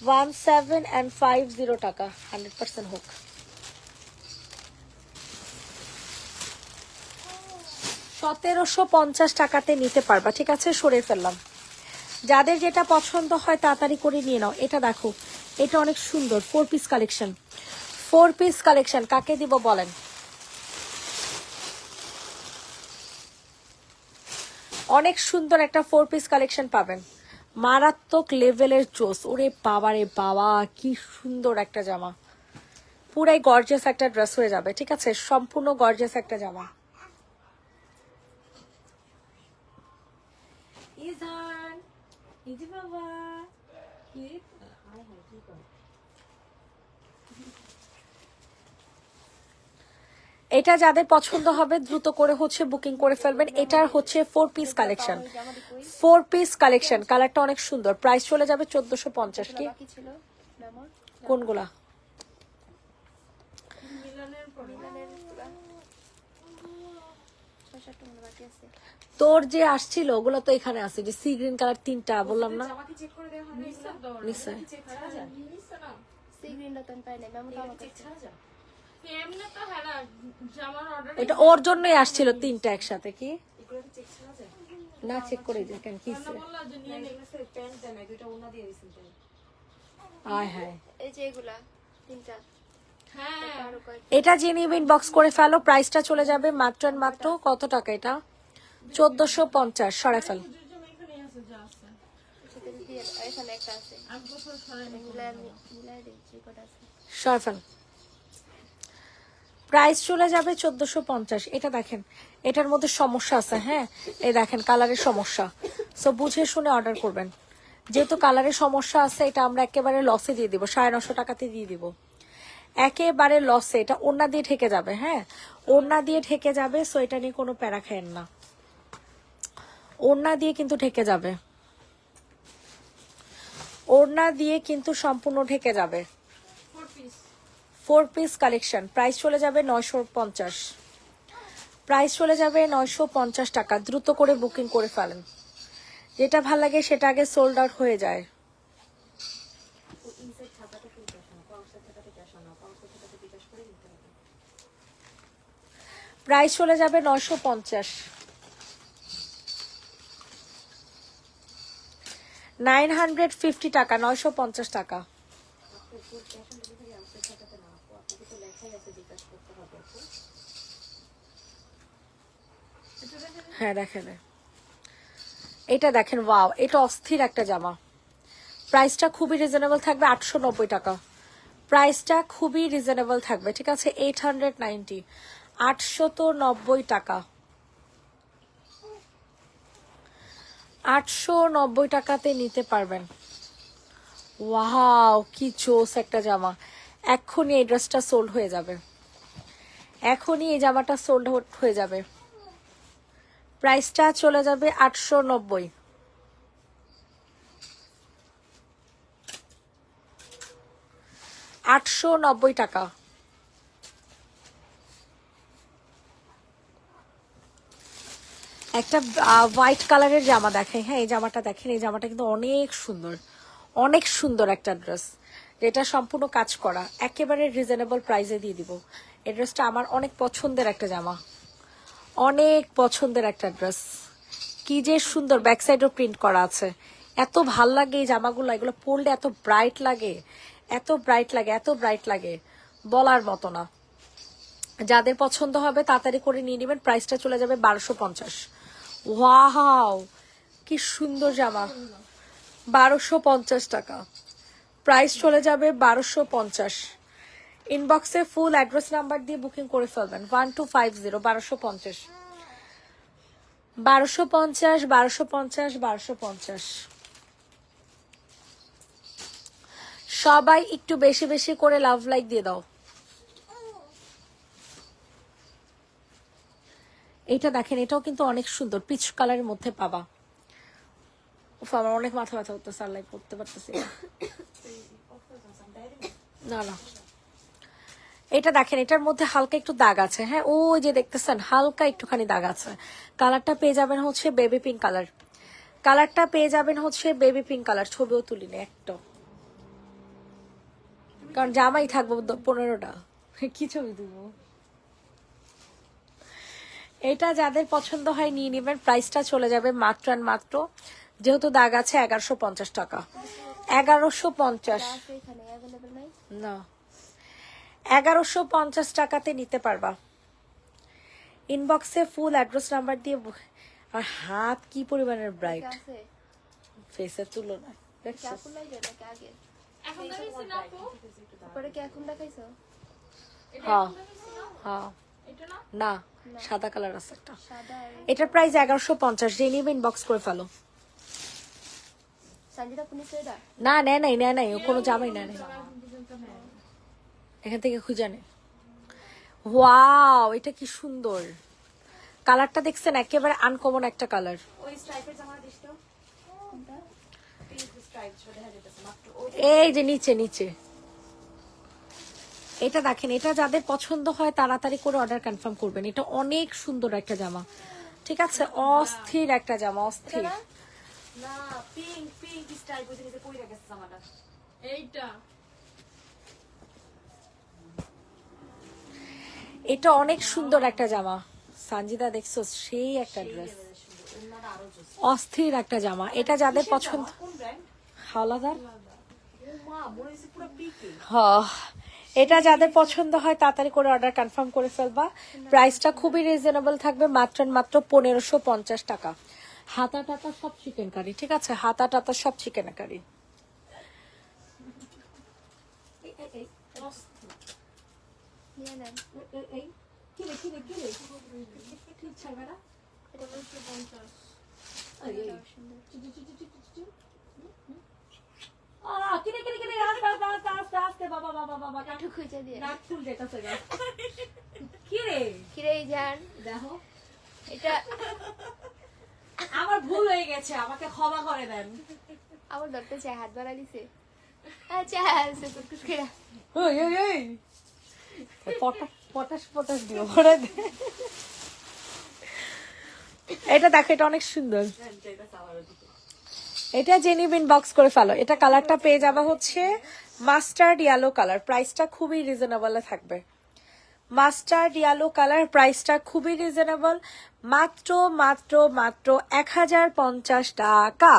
1750 টাকা। 100% হোক। 1750 টাকাতে নিতে পারবা, ঠিক আছে? সরে ফেললাম। যাদের যেটা পছন্দ হয় তাড়াতাড়ি করে নিয়ে নাও। এটা দেখো, এটা অনেক সুন্দর 4 পিস কালেকশন। 4 পিস কালেকশন কাকে দিব বলেন? অনেক সুন্দর একটা 4 পিস কালেকশন পাবেন, মারাত্মক লেভেলের জোস। ওরে বাবা রে বাবা, কি সুন্দর একটা জামা, পুরাই গর্জিয়াস একটা ড্রেস হয়ে যাবে। ঠিক আছে, সম্পূর্ণ গর্জিয়াস একটা জামা। ইজান, ইজি বাবা, কি হাই হাই কি করে? এটা যাদের পছন্দ হবে দ্রুত করে হচ্ছে বুকিং করে ফেলবেন। এটার হচ্ছে 4 পিস কালেকশন, 4 পিস কালেকশন। কালারটা অনেক সুন্দর। প্রাইস চলে যাবে 1450। কি কোনগুলা? তোর যে আসছিল ওগুলো তো এখানে আছে, যে সি গ্রিন কালার 3টা বললাম না। এটা ওর জন্যই আসছিল 3টা একসাথে। কি না চেক করে দেখেন কি আয় হায়। এটা জেনুইন ইনবক্স করে ফেলো। প্রাইসটা চলে যাবে মাত্র মাত্র কত টাকা? এটা 1450। সরাই ফেল। সরাই ফেল। প্রাইস চলে যাবে 1450। এটা দেখেন, এটার মধ্যে সমস্যা আছে। হ্যাঁ, এই দেখেন কালারের সমস্যা, সো বুঝে শুনে অর্ডার করবেন। যেহেতু কালারের সমস্যা আছে, এটা আমরা একেবারে লসে দিয়ে দিব, 950 টাকাতে দিয়ে দিব, একেবারে লসে। এটা ওড়না দিয়ে ঢেকে যাবে। হ্যাঁ, ওড়না দিয়ে ঢেকে যাবে, সো এটা নিয়ে কোনো প্যারা খায়েন না। ওড়না দিয়ে কিন্তু ঢেকে যাবে, ওড়না দিয়ে কিন্তু সম্পূর্ণ ঢেকে যাবে। 4 পিস কালেকশন। প্রাইস চলে যাবে 950। প্রাইস চলে যাবে 950 টাকা। দ্রুত করে বুকিং করে ফেলেন, যেটা ভাল লাগে সেটা আগে সোল্ড আউট হয়ে যায়। প্রাইস চলে যাবে 950। 950 টাকা, 950 টাকা। হ্যাঁ দেখেন, এটা দেখেন, ওয়াও, এটা অস্থির একটা জামা। প্রাইসটা খুবই রিজনেবল থাকবে, 890 টাকা। প্রাইসটা খুবই রিজনেবল থাকবে। ঠিক আছে, 890, 890 টাকা। 890 টাকাতে নিতে পারবেন। ওয়াও, কি জোস একটা জামা। এখনই এই ড্রেসটা সোল্ড হয়ে যাবে, এখনই এই জামাটা সোল্ড হয়ে যাবে। প্রাইসটা চলে যাবে 890। 890 টাকা। একটা হোয়াইট কালারের জামা দেখেন। হ্যাঁ, এই জামাটা দেখেন, এই জামাটা কিন্তু অনেক সুন্দর, অনেক সুন্দর একটা ড্রেস, যেটা সম্পূর্ণ কাজ করা, একেবারে রিজনেবল প্রাইসে দিয়ে দিব। এই ড্রেসটা আমার অনেক পছন্দের একটা জামা, অনেক পছন্দের একটা ড্রেস। কি যে সুন্দর, ব্যাক সাইডও প্রিন্ট করা আছে। এত ভাল লাগে এই জামাগুলো, এগুলো পরলে এত ব্রাইট লাগে, এত ব্রাইট লাগে, এত ব্রাইট লাগে, বলার মতো না। যাদের পছন্দ হবে তাড়াতাড়ি করে নিয়ে নেবেন। প্রাইসটা চলে যাবে 1250। ওয়াও, কি সুন্দর জামা, 1250 টাকা। প্রাইস চলে যাবে 1250। ইনবক্সে ফুল অ্যাড্রেস নাম্বার দিয়ে বুকিং করে ফেলবেন। 1250, 1250, 1250, 1250, 1250। সবাই একটু বেশি বেশি করে লাভ লাইক দিয়ে দাও। এটা দেখেন, এটাও কিন্তু অনেক সুন্দর, পিচ কালারের মধ্যে পাবা। আমার অনেক মাথা ব্যথা করতেছে, আর লাইক করতে পারতেছি না। না, এটা দেখেন, এটার মধ্যে হালকা একটু দাগ আছে। হ্যাঁ, ও যে দেখতেছেন হালকা একটুখানি দাগ আছে। কালারটা পেয়ে যাবেন হচ্ছে বেবি পিঙ্ক কালার, কালারটা পেয়ে যাবেন হচ্ছে বেবি পিঙ্ক কালার। ছবিও তুলিনি একটা, কারণ জামাই থাকবো 15টা, কি ছবি তুলবো। এটা যাদের পছন্দ হয় নিয়ে নেবেন। প্রাইসটা চলে যাবে মাত্র মাত্র যেহেতু দাগ আছে 1150 টাকা। 1150 আছে এখানে অ্যাভেলেবল নাই। না, 1150 টাকাতে নিতে পারবা। ইনবক্সে ফুল অ্যাড্রেস নাম্বার দিয়ে আর হাত কি পরিমাণের ব্রাইট, আছে ফেসের তুলনায় দেখছো? এখন লাগে নাকি আগে? এখন দেখাইছি না আপু? পরে কি এখন দেখাইছো? হ্যাঁ হ্যাঁ, এটা না? না সাদা কালার আছে একটা। সাদা আর এটার প্রাইস 1150। যে নিবে ইনবক্স করে ফেলো। সানজিদা পুনিস এটা না নেয় নাই, ও কোনো জামাই নেয় নাই, এখান থেকে খুঁজে নে। ওয়াও, এটা কি সুন্দর কালারটা দেখছেন, একেবারে আনকমন একটা কালার। ওই স্ট্রাইপের জামা দিস তো। পিঙ্ক স্ট্রাইপ ছোট দেখা যেতেছে মাত্র। ও এই যে নিচে নিচে এটা দেখেন, এটা যাদের পছন্দ হয় তাড়াতাড়ি করে অর্ডার কনফার্ম করবেন। এটা অনেক সুন্দর একটা জামা, ঠিক আছে? অস্থির একটা জামা, অস্থির। না, পিঙ্ক স্ট্রাইপ ওই যে কইরা গেছে জামাটা। এইটা এটা অনেক সুন্দর একটা জামা। সানজিদা দেখছো, সেই একটা ড্রেস, ওনারা আরো জোস। অস্থির একটা জামা। এটা যাদের পছন্দ, কোন ব্র্যান্ড? হাওলাদার। ও মা, মনে হচ্ছে পুরো পিকে। হ্যাঁ, এটা যাদের পছন্দ হয় তাড়াতাড়ি করে অর্ডার কনফার্ম করে ফেলবা। প্রাইসটা খুবই রিজনেবল থাকবে, মাত্র 1550 টাকা। হাতা টাতা সব চিকেন কারি, ঠিক আছে? হাতা টাতা সব চিকেন কারি। নিয়ে নেন। একটু খুঁজে দিয়ে কিরে জান দেখো, এটা আমার ভুল হয়ে গেছে, আমাকে ক্ষমা করে দেন। আমার ধরতে চাই, হাত বাড়া দিছে। আচ্ছা আছে কুটকুট করে পটাশ দিও ভরে দে। এটা দেখো, এটা অনেক সুন্দর। এটা জেনিবিন বক্স করে ফেলো। এটা কালারটা পেয়ে যাবা হচ্ছে মাস্টার্ড ইয়েলো কালার। প্রাইসটা খুবই রিজনেবল থাকবে। মাস্টার্ড ইয়েলো কালার, প্রাইসটা খুবই রিজনেবল, মাত্র 1050 টাকা।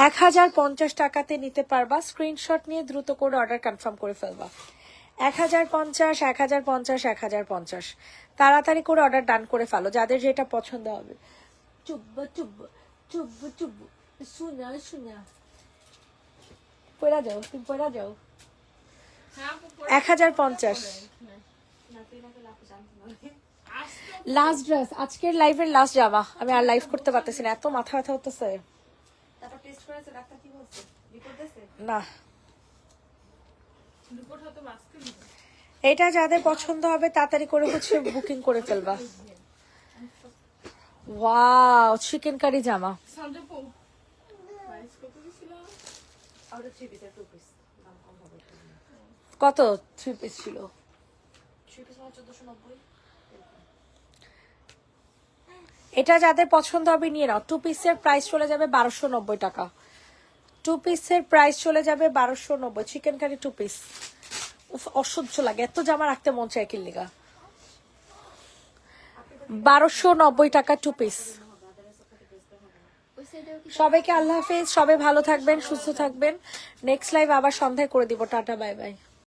1050 টাকাতে নিতে পারবা। স্ক্রিনশট নিয়ে দ্রুত করে অর্ডার কনফার্ম করে ফেলবা। 1050 তাড়াতাড়ি করে অর্ডার ডান করে ফেলো, যাদের যেটা পছন্দ হবে। চুব্বু চুব্বু চুব্বু চুব্বু শুনা শুনা পড়া যাও, তুমি পড়া যাও। 1050 লাস্ট ড্রেস, আজকের লাইভের লাস্ট জামা। আমি আর লাইভ করতে পারতেছি না, এত মাথা ব্যথা হতেছে। তারপর টেস্ট করেছে, ডাক্তার কি বলছে? রিপোর্ট দিয়েছে? না, রিপোর্ট হয়তো আজকে দিবে। এটা যাদের পছন্দ হবে তাড়াতাড়ি করে হচ্ছে বুকিং করে ফেলবা। ওয়াও, চিকেন কারি জামা। সঞ্জপু প্রাইস কত ছিল? আর 3 পিস আর 2 পিস দাম কম হবে। কত 3 পিস ছিল? 3 পিস 1490। এটা যাদের পছন্দ হবে নিয়ে নাও। 2 পিসের প্রাইস চলে যাবে 1290 টাকা। 2 পিসের প্রাইস চলে যাবে 1290। Chicken curry 2 piece. অসহ্য লাগে, এত জামা রাখতে মন চায় কি লিগা। 1290 টাকা 2 পিস। ওই সাইডেও কি সবাইকে আল্লাহ হাফেজ, সবাই ভালো থাকবেন, সুস্থ থাকবেন। নেক্সট লাইভ আবার সন্ধ্যায় করে দিব। Tata, bye bye.